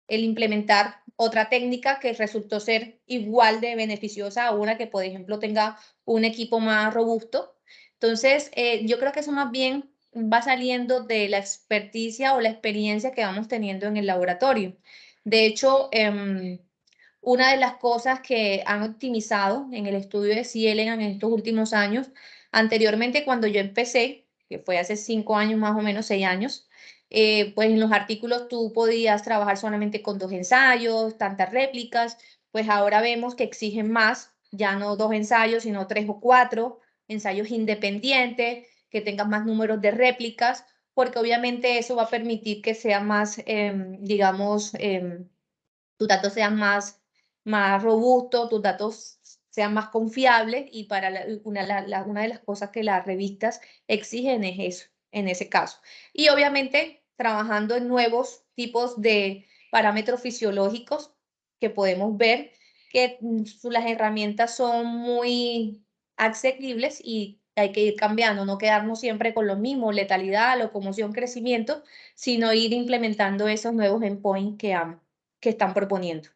el implementar otra técnica que resultó ser igual de beneficiosa a una que, por ejemplo, tenga un equipo más robusto. Entonces, yo creo que eso más bien va saliendo de la experticia o la experiencia que vamos teniendo en el laboratorio. De hecho, una de las cosas que han optimizado en el estudio de C. elegans en estos últimos años, anteriormente cuando yo empecé, que fue hace 5 años más o menos, 6 años, pues en los artículos tú podías trabajar solamente con 2 ensayos, tantas réplicas, pues ahora vemos que exigen más, ya no 2 ensayos, sino 3 o 4 ensayos independientes, que tengas más números de réplicas, porque obviamente eso va a permitir que sea más, digamos, tus datos sean más robustos, tus datos sean más confiables, y para una de las cosas que las revistas exigen es eso, en ese caso. Y obviamente trabajando en nuevos tipos de parámetros fisiológicos que podemos ver que las herramientas son muy asequibles y hay que ir cambiando, no quedarnos siempre con lo mismo, letalidad, locomoción, crecimiento, sino ir implementando esos nuevos endpoints que están proponiendo.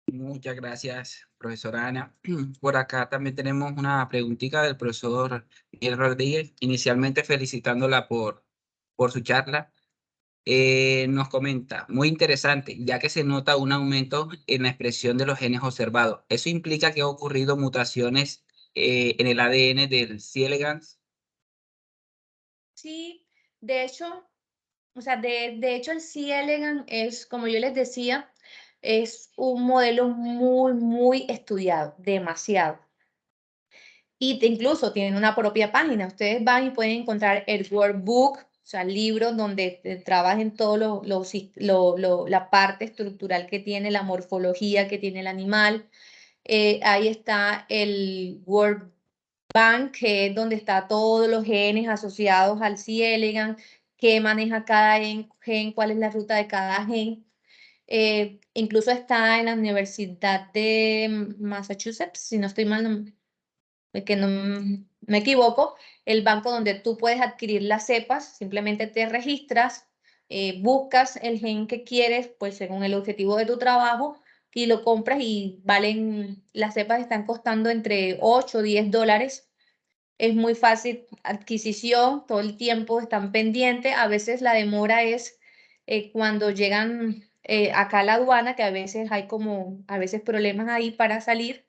Muchas gracias, profesora Ana. Por acá también tenemos una preguntita del profesor Miguel Rodríguez, inicialmente felicitándola por su charla. Nos comenta, muy interesante, ya que se nota un aumento en la expresión de los genes observados. ¿Eso implica que ha ocurrido mutaciones en el ADN del C. elegans? Sí, de hecho, o sea, de hecho el C. elegans es, como yo les decía, es un modelo muy, muy estudiado, demasiado. Y incluso tienen una propia página. Ustedes van y pueden encontrar el workbook, o sea, libros donde trabajen todo la parte estructural que tiene, la morfología que tiene el animal. Ahí está el World Bank, que es donde está todos los genes asociados al C. elegans, qué maneja cada gen, cuál es la ruta de cada gen. Incluso está en la Universidad de Massachusetts, si no estoy mal, que no me equivoco, el banco donde tú puedes adquirir las cepas, simplemente te registras, buscas el gen que quieres, pues según el objetivo de tu trabajo, y lo compras, y las cepas están costando entre 8 o 10 dólares. Es muy fácil adquisición, todo el tiempo están pendientes. A veces la demora es cuando llegan acá a la aduana, que a veces hay a veces problemas ahí para salir,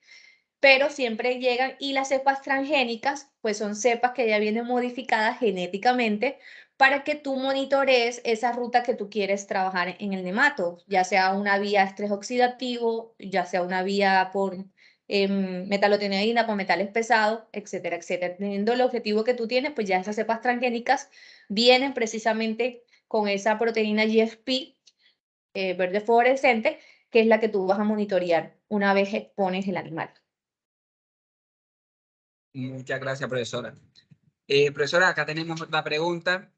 pero siempre llegan. Y las cepas transgénicas, pues son cepas que ya vienen modificadas genéticamente para que tú monitorees esa ruta que tú quieres trabajar en el nemato, ya sea una vía estrés oxidativo, ya sea una vía por metaloteneína, por metales pesados, etcétera, etcétera. Teniendo el objetivo que tú tienes, pues ya esas cepas transgénicas vienen precisamente con esa proteína GFP verde fluorescente, que es la que tú vas a monitorear una vez expones el animal. Muchas gracias, profesora. Profesora, acá tenemos otra pregunta.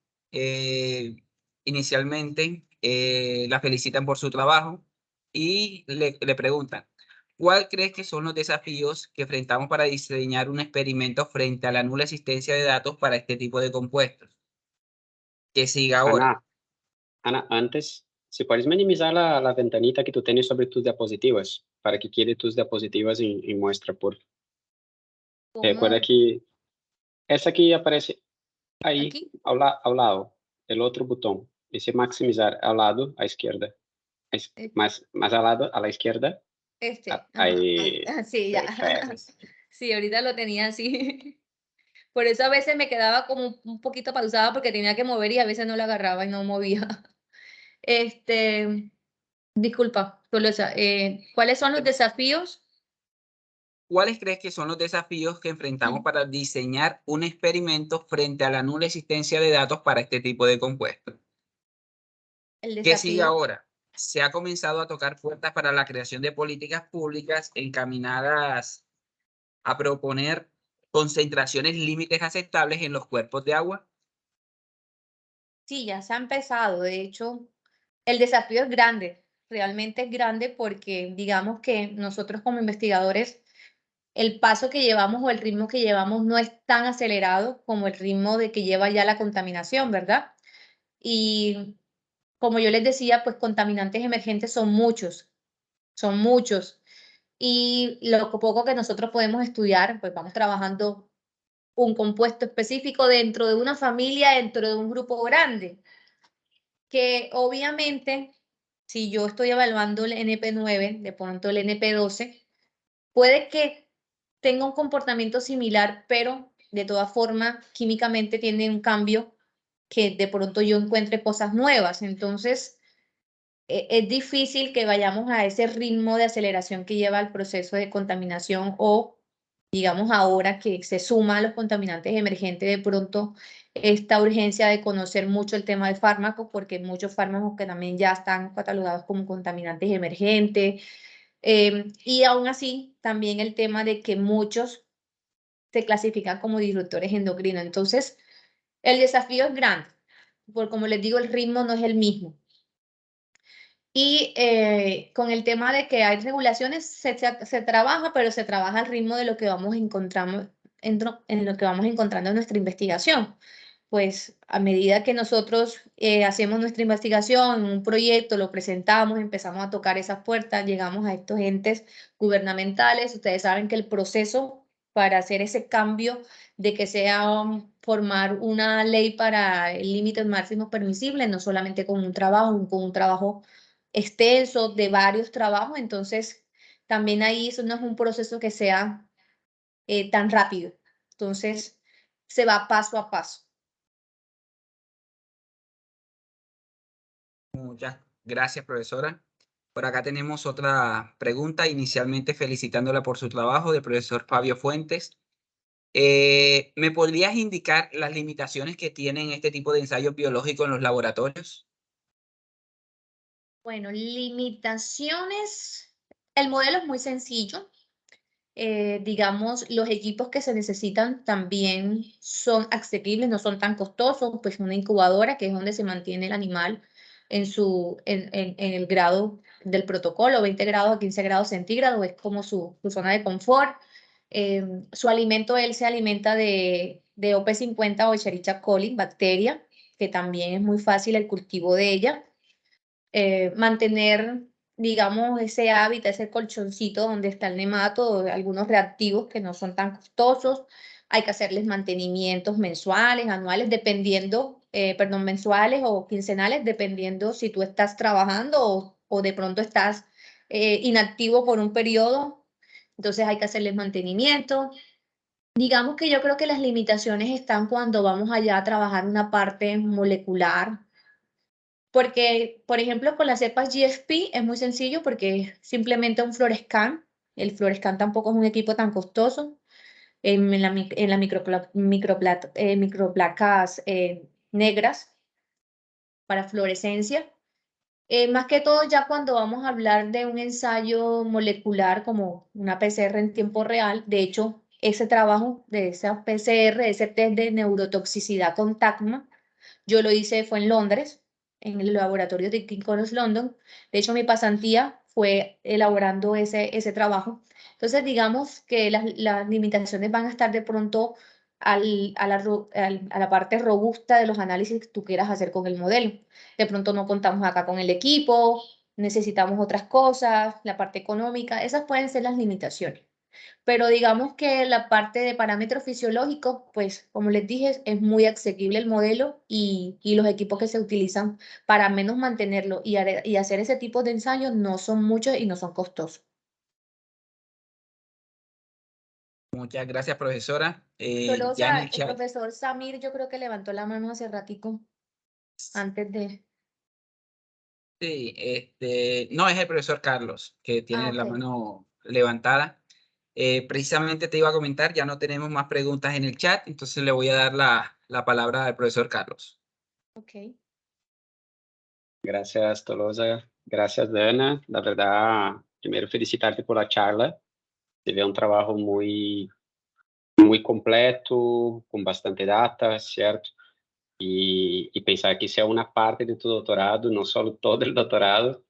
Inicialmente, la felicitan por su trabajo y le preguntan, ¿cuál crees que son los desafíos que enfrentamos para diseñar un experimento frente a la nula existencia de datos para este tipo de compuestos? Que siga ahora. Ana, antes, si puedes minimizar la ventanita que tú tienes sobre tus diapositivas, para que quede tus diapositivas en muestra, por recuerda que essa aqui aparece aí Aquí, ao lado, el otro botón, ese maximizar al lado à esquerda, más al lado a la izquierda, ajá, ahí, sí, ya. perfecto. Sí, ahorita lo tenía así. Por eso a veces me quedaba como un poquito pausada porque tenía que mover y a veces no la agarraba y no movía. Disculpa, Tolosa, ¿cuáles son los desafíos? ¿Cuáles crees que son los desafíos que enfrentamos para diseñar un experimento frente a la nula existencia de datos para este tipo de compuestos? El ¿Qué sigue desafío. ahora? Se ha comenzado a tocar puertas para la creación de políticas públicas encaminadas a proponer concentraciones límites aceptables en los cuerpos de agua. Sí, ya se ha empezado. De hecho, el desafío es grande, realmente es grande, porque digamos que nosotros como investigadores, el paso que llevamos o el ritmo que llevamos no es tan acelerado como el ritmo de que lleva ya la contaminación, ¿verdad? Y como yo les decía, pues contaminantes emergentes son muchos, son muchos. Y lo poco que nosotros podemos estudiar, pues vamos trabajando un compuesto específico dentro de una familia, dentro de un grupo grande, que obviamente, si yo estoy evaluando el NP9, de pronto el NP12, puede que tenga un comportamiento similar, pero de todas formas, químicamente tiene un cambio que de pronto yo encuentre cosas nuevas. Entonces, es difícil que vayamos a ese ritmo de aceleración que lleva el proceso de contaminación o, digamos, ahora que se suma a los contaminantes emergentes, de pronto esta urgencia de conocer mucho el tema de fármacos, porque hay muchos fármacos que también ya están catalogados como contaminantes emergentes. Y aún así, también el tema de que muchos se clasifican como disruptores endocrinos. Entonces, el desafío es grande, porque como les digo, el ritmo no es el mismo. Y con el tema de que hay regulaciones, se trabaja, pero se trabaja al ritmo de lo que vamos encontrando en lo que vamos encontrando en nuestra investigación. Pues a medida que nosotros hacemos nuestra investigación, un proyecto, lo presentamos, empezamos a tocar esas puertas, llegamos a estos entes gubernamentales. Ustedes saben que el proceso para hacer ese cambio de que sea formar una ley para el límite máximo permisible, no solamente con un trabajo extenso de varios trabajos, entonces también ahí eso no es un proceso que sea tan rápido. Entonces se va paso a paso. Muchas gracias, profesora. Por acá tenemos otra pregunta, inicialmente felicitándola por su trabajo, del profesor Fabio Fuentes. ¿Me podrías indicar las limitaciones que tienen este tipo de ensayos biológicos en los laboratorios? Bueno, limitaciones. El modelo es muy sencillo. Digamos, los equipos que se necesitan también son asequibles, no son tan costosos, pues una incubadora, que es donde se mantiene el animal en el grado del protocolo, 20 grados a 15 grados centígrados, es como su zona de confort. Su alimento, él se alimenta de OP50 o Escherichia coli, bacteria, que también es muy fácil el cultivo de ella. Mantener, digamos, ese hábitat, ese colchoncito donde está el nemato, algunos reactivos que no son tan costosos. Hay que hacerles mantenimientos mensuales, anuales, dependiendo, perdón, mensuales o quincenales, dependiendo si tú estás trabajando o de pronto estás inactivo por un periodo. Entonces hay que hacerles mantenimiento. Digamos que yo creo que las limitaciones están cuando vamos allá a trabajar una parte molecular, porque, por ejemplo, con las cepas GFP es muy sencillo porque es simplemente un Fluorescan. El Fluorescan tampoco es un equipo tan costoso. En la microplacas negras para fluorescencia. Más que todo ya cuando vamos a hablar de un ensayo molecular como una PCR en tiempo real, de hecho, ese trabajo de esa PCR, ese test de neurotoxicidad con TACMA, yo lo hice, fue en Londres, en el laboratorio de King College London. De hecho, mi pasantía fue elaborando ese trabajo. Entonces, digamos que las limitaciones van a estar de pronto a la parte robusta de los análisis que tú quieras hacer con el modelo. De pronto no contamos acá con el equipo, necesitamos otras cosas, la parte económica, esas pueden ser las limitaciones. Pero digamos que la parte de parámetros fisiológicos, pues como les dije, es muy asequible el modelo y los equipos que se utilizan para menos mantenerlo y hacer ese tipo de ensayos no son muchos y no son costosos. Muchas gracias, profesora. Solo, o Ya en sea, el el chat, profesor Samir yo creo que levantó la mano hace ratico antes de... sí, no es el profesor Carlos que tiene la ok. mano levantada. Precisamente te iba a comentar, ya no tenemos más preguntas en el chat, entonces le voy a dar la palabra al profesor Carlos. Ok. Gracias, Tolosa. Gracias, Dana. La verdad, primero felicitarte por la charla. Se ve un trabajo muy completo, com bastante data, certo? E pensar que isso é uma parte de tu doutorado, não só todo o doutorado.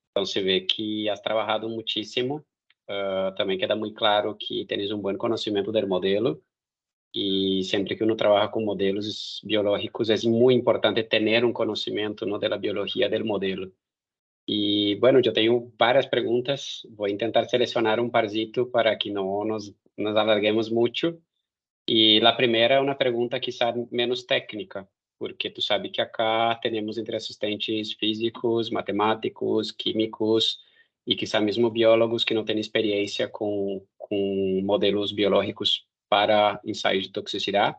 Então, se vê que has trabalhado muitíssimo. Também queda muito claro que tens um bom conhecimento do modelo. E sempre que uno trabalha com modelos biológicos, é muito importante ter um conhecimento, ¿no?, da biologia do modelo. E, bueno, eu tenho várias perguntas. Vou tentar selecionar um parzito para que não nos alarguemos muito. E a primeira é uma pergunta quizá menos técnica, porque tu sabe que acá temos entre assistentes físicos, matemáticos, químicos e quizá mesmo biólogos que não têm experiência com modelos biológicos para ensaios de toxicidade.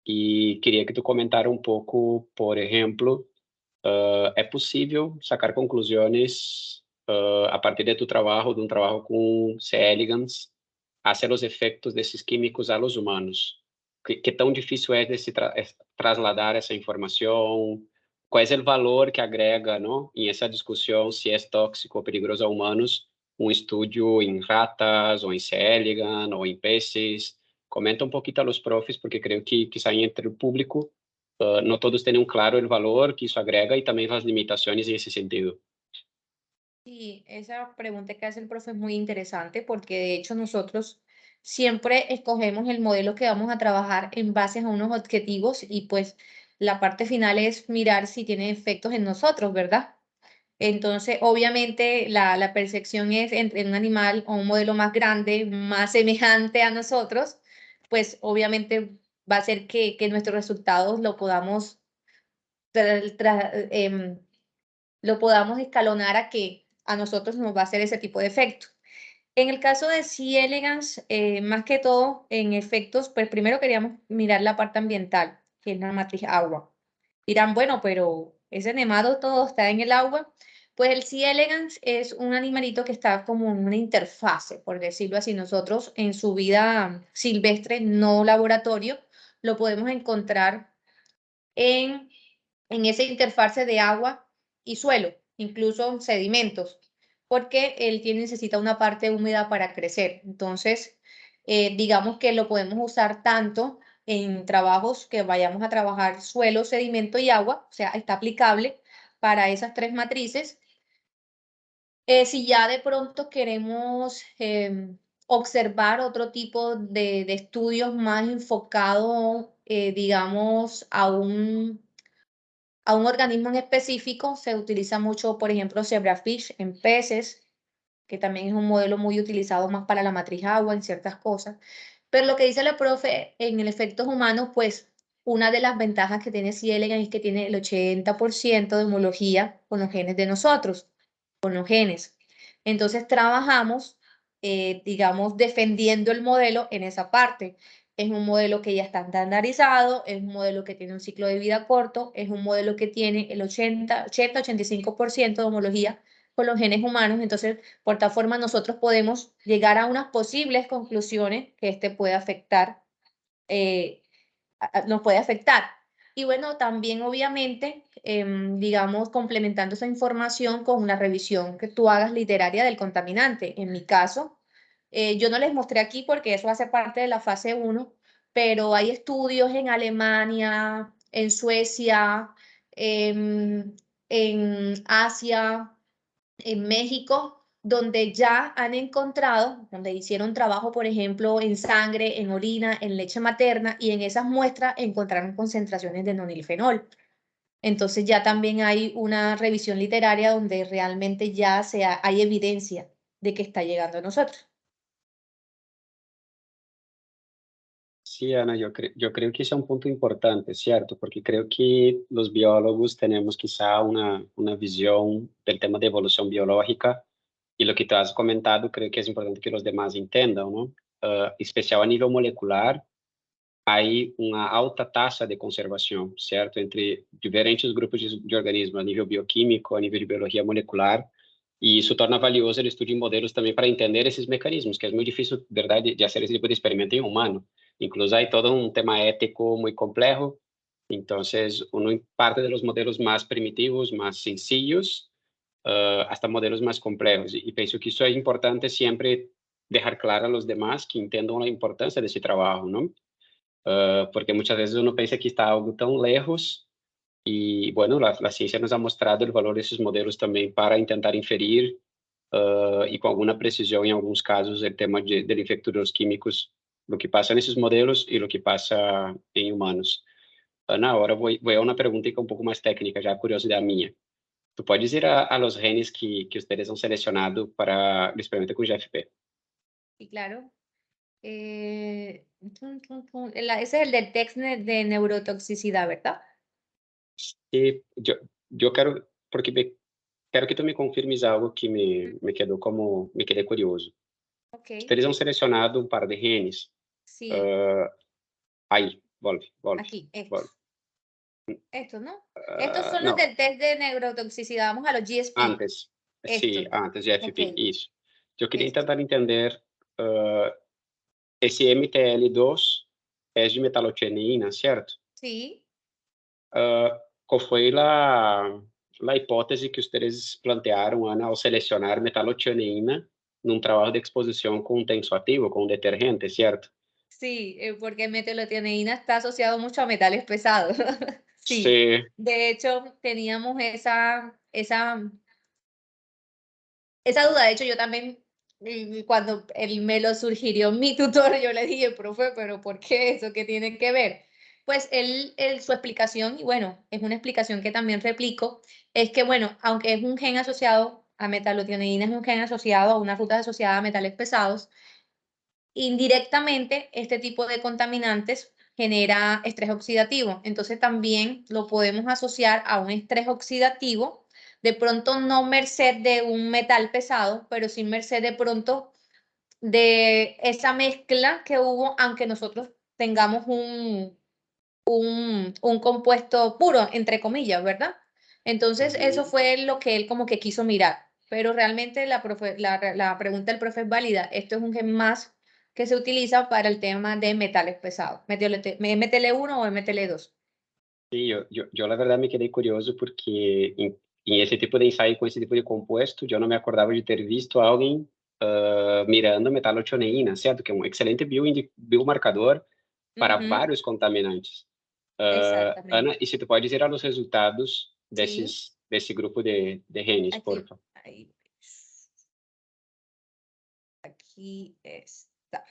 E queria que tu comentara um pouco, por exemplo, é possível sacar conclusões a partir de tu trabalho, de um trabalho com C. elegans, hacia os efeitos desses químicos a los humanos? Que tão difícil é de se trasladar essa informação? Qual é o valor que agrega, não, em essa discussão se é tóxico ou perigoso a humanos, um estudo em ratas, ou em C. elegans, ou em peces? Comenta um pouquinho a los profes, porque creio que quizá entre o público no todos tienen claro el valor que eso agrega y también las limitaciones en ese sentido. Sí, esa pregunta que hace el profe es muy interesante porque de hecho nosotros siempre escogemos el modelo que vamos a trabajar en base a unos objetivos y pues la parte final es mirar si tiene efectos en nosotros, ¿verdad? Entonces, obviamente, la percepción es entre un animal o un modelo más grande, más semejante a nosotros, pues obviamente va a ser que nuestros resultados lo podamos, lo podamos escalonar a que a nosotros nos va a hacer ese tipo de efecto. En el caso de C. elegans, más que todo en efectos, pues primero queríamos mirar la parte ambiental, que es la matriz agua. Dirán, bueno, pero ese nemado todo está en el agua. Pues el C. elegans es un animalito que está como en una interfase, por decirlo así. Nosotros en su vida silvestre, no laboratorio, lo podemos encontrar en esa interfase de agua y suelo, incluso sedimentos, porque necesita una parte húmeda para crecer. Entonces, digamos que lo podemos usar tanto en trabajos que vayamos a trabajar suelo, sedimento y agua, o sea, está aplicable para esas tres matrices. Si ya de pronto queremos observar otro tipo de estudios más enfocados, digamos, a un organismo en específico, se utiliza mucho, por ejemplo, zebrafish en peces, que también es un modelo muy utilizado más para la matriz agua en ciertas cosas. Pero lo que dice la profe en el efectos humanos, pues una de las ventajas que tiene C. elegans es que tiene el 80% de homología con los genes de nosotros, con los genes. Entonces trabajamos, digamos, defendiendo el modelo en esa parte. Es un modelo que ya está estandarizado, es un modelo que tiene un ciclo de vida corto, es un modelo que tiene el 80-85% de homología con los genes humanos. Entonces, por tal forma, nosotros podemos llegar a unas posibles conclusiones que este puede afectar, nos puede afectar. Y bueno, también obviamente, digamos, complementando esa información con una revisión que tú hagas literaria del contaminante. En mi caso, yo no les mostré aquí porque eso hace parte de la fase 1, pero hay estudios en Alemania, en Suecia, en Asia, en México, donde ya han encontrado, donde hicieron trabajo, por ejemplo, en sangre, en orina, en leche materna, y en esas muestras encontraron concentraciones de nonilfenol. Entonces ya también hay una revisión literaria donde realmente ya hay evidencia de que está llegando a nosotros. Sí, Ana, yo creo que ese es un punto importante, ¿cierto? Porque creo que los biólogos tenemos quizá una visión del tema de evolución biológica y lo que tú has comentado creo que es importante que los demás entendan, ¿no? Especial a nivel molecular, hay una alta tasa de conservación, ¿cierto? Entre diferentes grupos de organismos, a nivel bioquímico, a nivel de biología molecular, y eso torna valioso el estudio de modelos también para entender esos mecanismos, que es muy difícil, ¿verdad?, de hacer ese tipo de experimento en humano. Incluso hay todo un tema ético muy complejo. Entonces, uno parte de los modelos más primitivos, más sencillos, hasta modelos más complejos. Y pienso que eso es importante siempre dejar claro a los demás que entiendan la importancia de ese trabajo, ¿no? Porque muchas veces uno piensa que está algo tan lejos y, bueno, la ciencia nos ha mostrado el valor de esos modelos también para intentar inferir y con alguna precisión en algunos casos el tema del efecto de los químicos, lo que pasa en esos modelos y lo que pasa en humanos. Ana, ahora voy a una pregunta un poco más técnica, ya curiosidad mía. ¿Tú puedes ir a los genes que ustedes han seleccionado para el experimento con GFP? Y claro, ese es el del test de neurotoxicidad, ¿verdad? Sí, yo quiero, porque quero que tu me confirmes algo que me quedou como, me quedei curioso. Ok. Ustedes han selecionado un par de genes Sí, Aí, volve. aquí, Volve. estos, ¿no? Estos son los Não, del test de neurotoxicidad, vamos a los GSP. antes. Sim, Estos, antes de FP, ok, isso. Eu queria esto. tentar entender, esse MTL2 é de metalotianeína, certo? Sí, Qual foi a hipótese que vocês plantearam, Ana, ao selecionar metalotianeína num trabalho de exposição com um tensoativo, com um detergente, certo? sí, porque metilotioneína está asociado mucho a metales pesados. Sí, Se, de hecho teníamos esa duda. De hecho, yo también, cuando él me lo sugirió mi tutor, yo le dije, profe, pero ¿por qué eso? ¿Qué tiene que ver? Pues su explicación, y bueno, es una explicación que también replico, es que, bueno, aunque es un gen asociado a metalotioneína, es un gen asociado a una ruta asociada a metales pesados, indirectamente este tipo de contaminantes genera estrés oxidativo. Entonces también lo podemos asociar a un estrés oxidativo, de pronto no merced de un metal pesado, pero sí merced de pronto de esa mezcla que hubo, aunque nosotros tengamos un compuesto puro, entre comillas, ¿verdad? Entonces, eso fue lo que él como que quiso mirar. Pero realmente la pregunta del profe es válida. Esto es un gen más que se utiliza para el tema de metales pesados. MTL1 o MTL2. sim, eu, na verdade, me quedei curioso porque em esse tipo de ensaio com esse tipo de composto, eu não me acordava de ter visto alguém mirando metalotioneína, certo? Que é um excelente biomarcador para Ujú, vários contaminantes. exactamente. Ana, e se tu pode dizer os resultados Sí, desse grupo de genes, por aquí, favor? ahí, aquí está.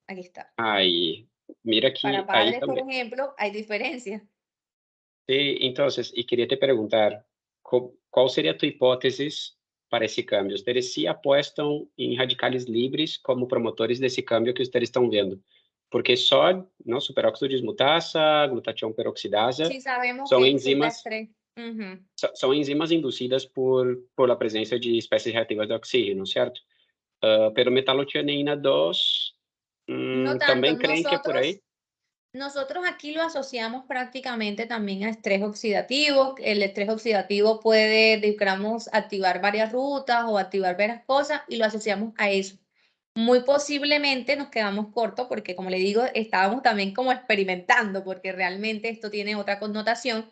Aquí está. Aí, mira Para que aí padres, por também. ejemplo, hay diferencia. E, então, e queria te perguntar, qual seria a tua hipótese para esse câmbio? Vocês se apostam em radicais livres como promotores desse câmbio que vocês estão vendo? Porque só, não, superóxido de dismutasa, glutatião peroxidasa, Sí sabemos são que ruta enzimas estrés. Ujú. são enzimas induzidas por a presença de espécies reativas de oxígeno, certo? Pero metalotianeína 2, No tanto, também creem que é por aí? nosotros aquí lo asociamos prácticamente también a estrés oxidativo. El estrés oxidativo puede, digamos, activar varias rutas o activar varias cosas y lo asociamos a eso. Muy posiblemente nos quedamos cortos porque, como le digo, estábamos también como experimentando porque realmente esto tiene otra connotación,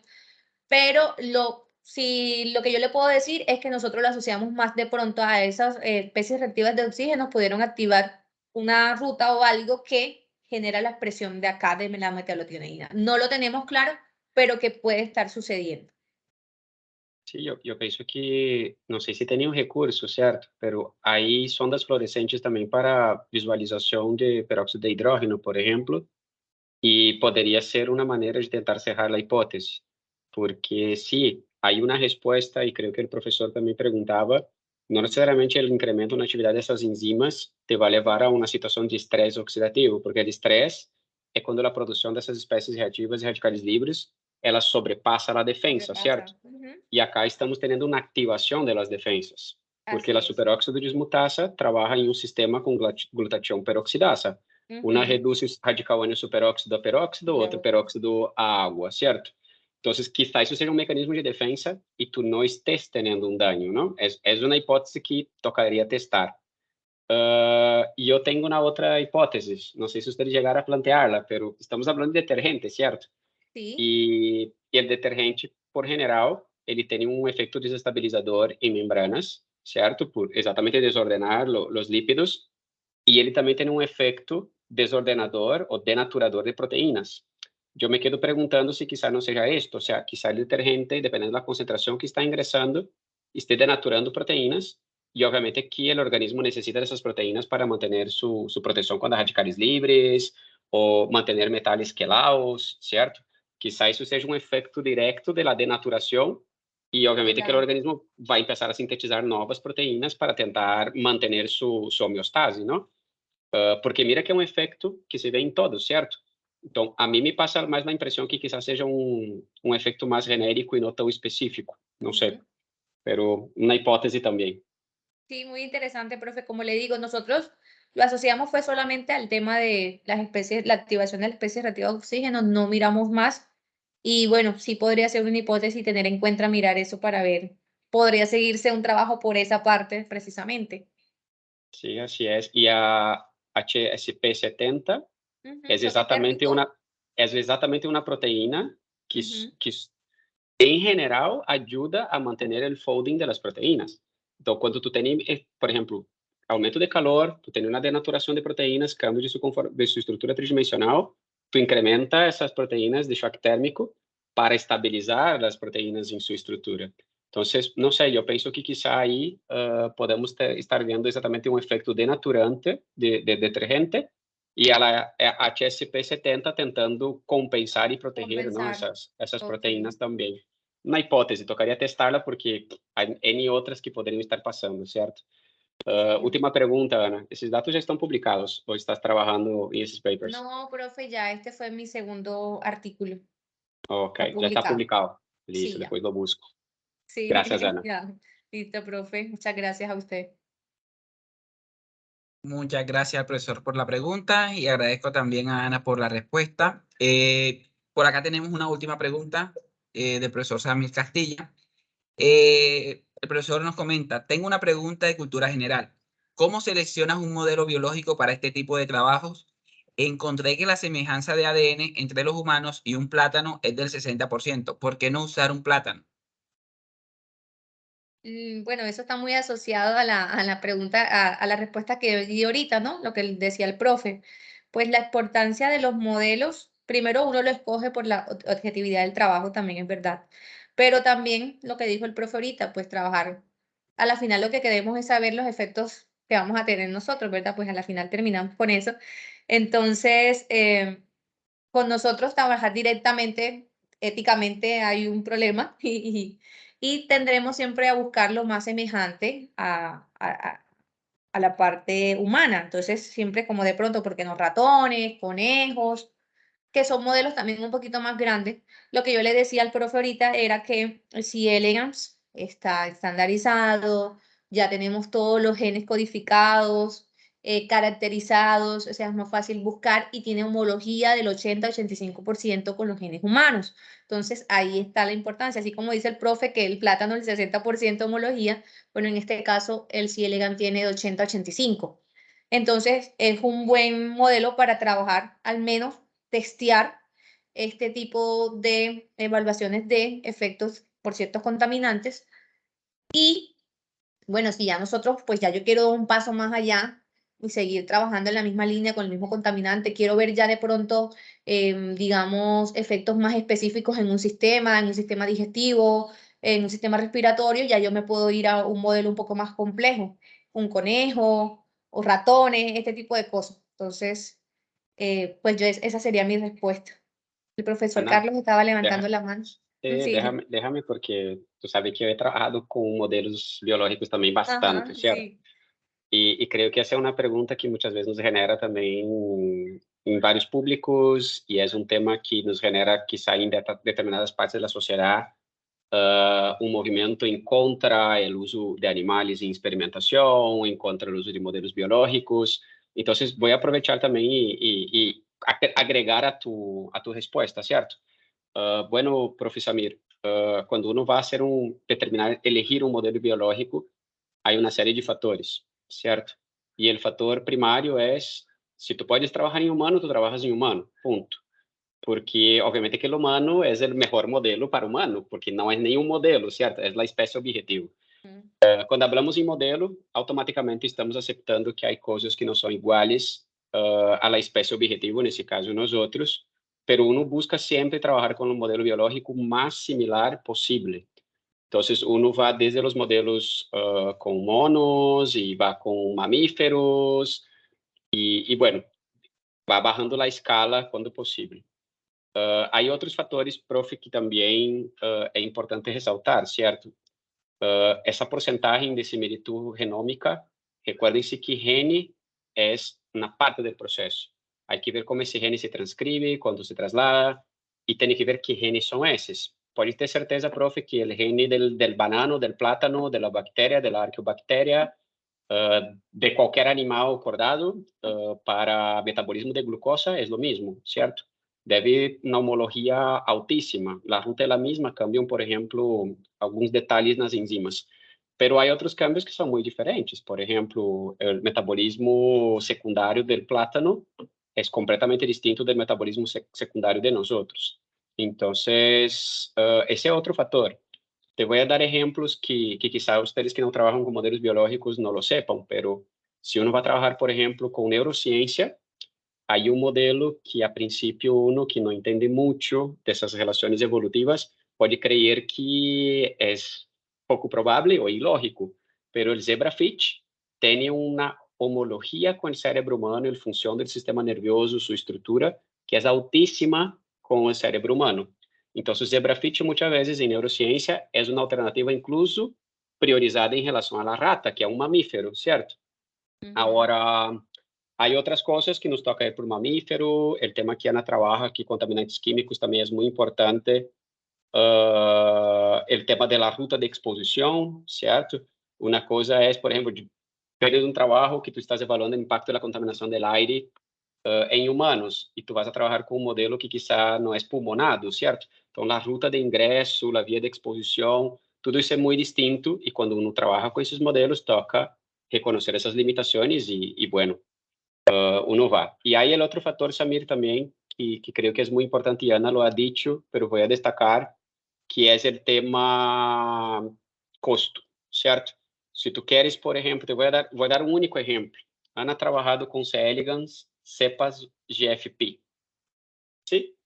pero lo que yo le puedo decir es que nosotros lo asociamos más de pronto a esas especies reactivas de oxígeno, pudieron activar una ruta o algo que genera la expresión de acá de la metalotioneína. No lo tenemos claro, pero que puede estar sucediendo. Sim, eu penso que, não sei se tem nenhum recurso, certo? Pero aí sondas fluorescentes também para visualização de peróxido de hidrogênio, por exemplo, e poderia ser uma maneira de tentar cerrar a hipótese, porque se aí uma resposta, e creio que o professor também perguntava, não necessariamente o incremento na atividade dessas enzimas te vai levar a uma situação de estresse oxidativo, porque o estresse é quando a produção dessas espécies reativas e radicais livres ela sobrepassa a defesa, certo? Sobrepasa. Ujú. E acá estamos tendo uma ativação das defensas, porque Así a es. superóxido dismutasa trabalha em um sistema com glutatião peroxidasa. Uma Ujú. reduz o radical N superóxido a peróxido, outra peróxido a água, certo? Então, quizás isso seja um mecanismo de defesa e tu não estés tendo um dano, não? É uma hipótese que tocaria testar. E eu tenho uma outra hipótese, não sei se vocês chegaram a planteá-la, mas estamos falando de detergente, certo? Sí, E o detergente, por general, ele tem um efeito desestabilizador em membranas, certo? Por exatamente desordenar os lípidos. E ele também tem um efeito desordenador ou denaturador de proteínas. Eu me quedo perguntando se quizá não seja isto, ou seja, quizá o detergente, dependendo da concentração que está ingressando, esteja denaturando proteínas e, obviamente, que o organismo necessita dessas proteínas para manter sua proteção contra radicais livres ou manter metais quelados, certo? Quizá isso seja um efeito direto da denaturação e, obviamente, que o claro. organismo vai começar a sintetizar novas proteínas para tentar manter sua homeostase, não? Porque mira que é um efeito que se vê em todos, certo? Então, a mim me passa mais a impressão que quizás seja um efeito mais genérico e não tão específico. Não sei, Ujú. pero uma hipótese também. Sí, muy interesante, profe. Como le digo, nosotros lo asociamos fue solamente al tema de las especies, la activación de las especies reactivas de oxígeno, no miramos más. Y bueno, sí podría ser una hipótesis tener en cuenta mirar eso para ver, podría seguirse un trabajo por esa parte precisamente. Sí, así es. Y a HSP70 es exatamente uma proteína que, que em geral ajuda a manter o folding das proteínas. Então, quando tu tem, por exemplo, aumento de calor, tu tem uma denaturação de proteínas, cambio de sua estrutura tridimensional, tu incrementa essas proteínas de choque térmico para estabilizar as proteínas em sua estrutura. Então, não sei, eu penso que quizá aí podemos estar vendo exatamente um efeito denaturante de detergente e a HSP70 tentando compensar e proteger não, essas proteínas também. Na hipótese, tocaria testá-la porque há N outras que poderiam estar passando, certo? Última pergunta, Ana. Esses dados já estão publicados ou estás trabalhando em esses papers? No, profe, ya este fue mi segundo artículo. Ok, já está publicado. Listo, Sí, depois lo busco. Sí, Gracias, Ana. ya. Listo, profe. Muchas gracias a usted. Muchas gracias al profesor por la pregunta y agradezco también a Ana por la respuesta. Por acá tenemos una última pregunta del profesor Samir Castilla. El profesor nos comenta, tengo una pregunta de cultura general. ¿Cómo seleccionas un modelo biológico para este tipo de trabajos? Encontré que la semejanza de ADN entre los humanos y un plátano es del 60%. ¿Por qué no usar un plátano? Bueno, eso está muy asociado a la pregunta, a la respuesta que di ahorita, ¿no? Lo que decía el profe. Pues la importancia de los modelos, primero uno lo escoge por la objetividad del trabajo, también es verdad. Pero también lo que dijo el profe ahorita, pues trabajar. A la final lo que queremos es saber los efectos que vamos a tener nosotros, ¿verdad? Pues a la final terminamos con eso. Entonces, con nosotros trabajar directamente, éticamente hay un problema y tendremos siempre a buscar lo más semejante a la parte humana. Entonces, siempre como de pronto, porque no ratones, conejos, que son modelos también un poquito más grandes. Lo que yo le decía al profe ahorita era que el C. elegans está estandarizado, ya tenemos todos los genes codificados, caracterizados, o sea, es más fácil buscar y tiene homología del 80-85% con los genes humanos. Entonces, ahí está la importancia. Así como dice el profe que el plátano el 60% homología, bueno, en este caso el C. elegans tiene de 80-85%. Entonces, es un buen modelo para trabajar, al menos testear este tipo de evaluaciones de efectos por ciertos contaminantes. Y bueno, si ya nosotros, pues ya yo quiero un paso más allá y seguir trabajando en la misma línea con el mismo contaminante, quiero ver ya de pronto, digamos, efectos más específicos en un sistema digestivo, en un sistema respiratorio, ya yo me puedo ir a un modelo un poco más complejo, un conejo o ratones, este tipo de cosas. Entonces, pues esa sería mi respuesta. El profesor Ana, Carlos estaba levantando la mano. Sí. déjame porque tu sabes que eu he trabajado com modelos biológicos também bastante, Ajá, certo? sí. E creio que essa é uma pergunta que muitas vezes nos genera também em vários públicos e é um tema que nos genera, quizá, em determinadas partes da sociedade, movimento em contra o uso de animais em experimentação, em contra o uso de modelos biológicos. Então, vou aproveitar também e agregar a tu resposta, certo? Bueno, profe Samir, quando uno vai ser elegir um modelo biológico, há uma série de fatores, certo? E o fator primário é, se tu podes trabalhar em humano, tu trabalhas em humano, ponto. Porque, obviamente, que o humano é o melhor modelo para humano, porque não é nenhum modelo, certo? É a espécie objetivo. Quando falamos em modelo, automaticamente estamos aceitando que há coisas que não são iguais à espécie objetivo, nesse caso nós outros, pero uno busca sempre trabalhar com um modelo biológico mais similar possível. Então, uno vai desde os modelos com monos e vai com mamíferos e bueno, vai bajando a escala quando possível. Há outros fatores, profe, que também é importante ressaltar, certo? Essa porcentagem de similitud genômica, recuerden-se que gene é na parte do processo. Há que ver como esse gene se transcreve, quando se traslada, e tem que ver que genes são esses. Pode ter certeza, profe, que o gene del banano, del plátano, da bactéria, da arqueobactéria, de qualquer animal acordado para metabolismo de glucosa es lo mismo, ¿cierto? Debe una homología altísima. La ruta es la misma, cambian, por ejemplo, algunos detalles en las enzimas. Pero hay otros cambios que son muy diferentes. Por ejemplo, el metabolismo secundario del plátano es completamente distinto del metabolismo secundario de nosotros. Entonces, ese es otro factor. Te voy a dar ejemplos que quizá ustedes que no trabajan con modelos biológicos no lo sepan, pero si uno va a trabajar, por ejemplo, con neurociencia, hay un modelo que a principio uno que no entiende mucho de esas relaciones evolutivas puede creer que es poco probable o ilógico, pero el zebrafish tiene una homología con el cerebro humano en función del sistema nervioso, su estructura, que es altísima con el cerebro humano. Entonces, zebrafish muchas veces en neurociencia es una alternativa incluso priorizada en relación a la rata, que es un mamífero, ¿cierto? Ahora, hay otras cosas que nos toca ir por mamífero, el tema que Ana trabaja, que contaminantes químicos también es muy importante, el tema de la ruta de exposición, ¿cierto? Una cosa es, por ejemplo, tienes un trabajo que tú estás evaluando el impacto de la contaminación del aire en humanos, y tú vas a trabajar con un modelo que quizá no es pulmonado, ¿cierto? Entonces, la ruta de ingreso, la vía de exposición, todo eso es muy distinto, y cuando uno trabaja con esos modelos, toca reconocer esas limitaciones y bueno, uno va. Y hay el otro factor, Samir, también, que creo que es muy importante, y Ana lo ha dicho, pero voy a destacar, que es el tema costo, ¿cierto? Si tú quieres, por ejemplo, te voy a dar un único ejemplo. Ana ha trabajado con C. elegans, cepas GFP, ¿sí?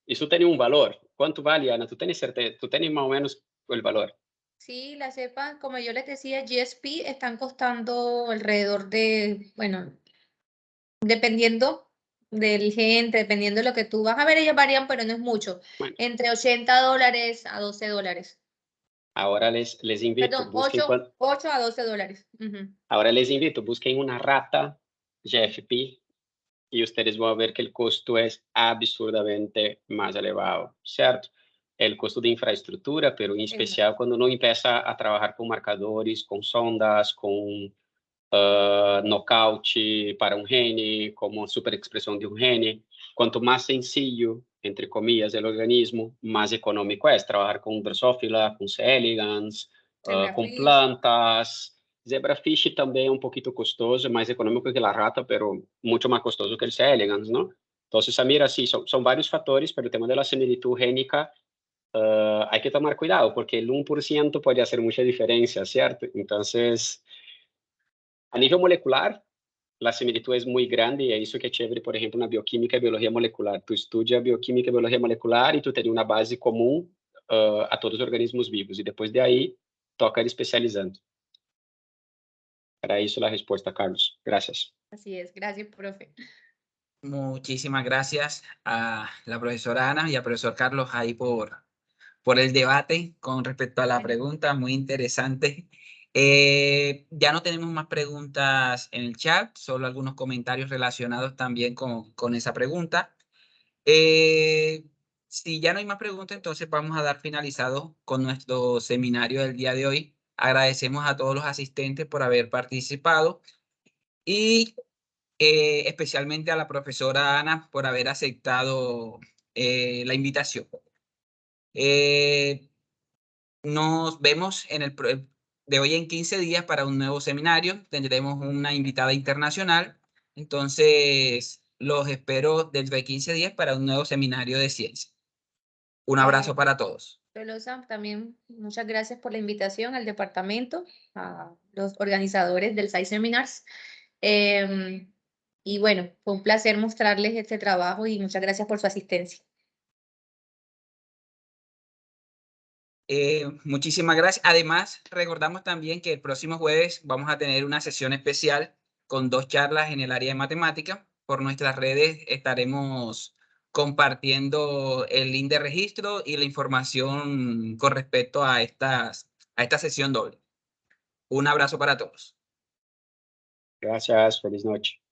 Eso tiene un valor. ¿Cuánto vale, Ana? ¿Tú tienes certeza? ¿Tú tienes más o menos el valor? Sí, las cepas, como yo les decía, GSP están costando alrededor de, bueno, dependiendo del gente, dependiendo de lo que tú vas a ver, ellas varían, pero no es mucho, Bueno, entre $80 a $12. ahora les invito, Perdón, busquen, 8 a $12. ahora les invito, busquen una rata GFP y ustedes van a ver que el costo es absurdamente más elevado, ¿cierto? El costo de infraestructura, pero en especial cuando uno empieza a trabajar con marcadores, con sondas, con nocaute para un gene, como superexpresión de un gene. Cuanto más sencillo, entre comillas, el organismo, más económico es trabajar con Drosophila, con C. elegans, con Zebrafish. plantas. Zebrafish também é um pouquinho custoso, mais econômico que a rata, pero muito mais custoso que o C. elegans, não? Então, Samira, sí, son varios factores, pero el tema de la similitud génica hay que tomar cuidado, porque el 1% puede hacer mucha diferencia, ¿cierto? Entonces, a nível molecular, a similitud é muito grande, e é isso que é chévere, por exemplo, na bioquímica e biologia molecular. Tu estudia bioquímica e biologia molecular e tu tem uma base comum a todos os organismos vivos, e depois de aí, toca ir especializando. Era isso a resposta, Carlos. Gracias. Así es, gracias, profe. Muchísimas gracias a la profesora Ana y al profesor Carlos ahí por el debate con respecto a la pregunta, muy interesante. Ya no tenemos más preguntas en el chat, solo algunos comentarios relacionados también con esa pregunta. Si ya no hay más preguntas, entonces vamos a dar finalizado con nuestro seminario del día de hoy. Agradecemos a todos los asistentes por haber participado y especialmente a la profesora Ana por haber aceptado la invitación. Nos vemos de hoy en 15 días para un nuevo seminario. Tendremos una invitada internacional. Entonces, los espero dentro de 15 días para un nuevo seminario de ciencia. Un abrazo para todos. Pelosa, también muchas gracias por la invitación al departamento, a los organizadores del SAI Seminars. Y bueno, fue un placer mostrarles este trabajo y muchas gracias por su asistencia. Muchísimas gracias. Además, recordamos también que el próximo jueves vamos a tener una sesión especial con 2 charlas en el área de matemática. Por nuestras redes estaremos compartiendo el link de registro y la información con respecto a esta sesión doble. Un abrazo para todos. Gracias. Feliz noche.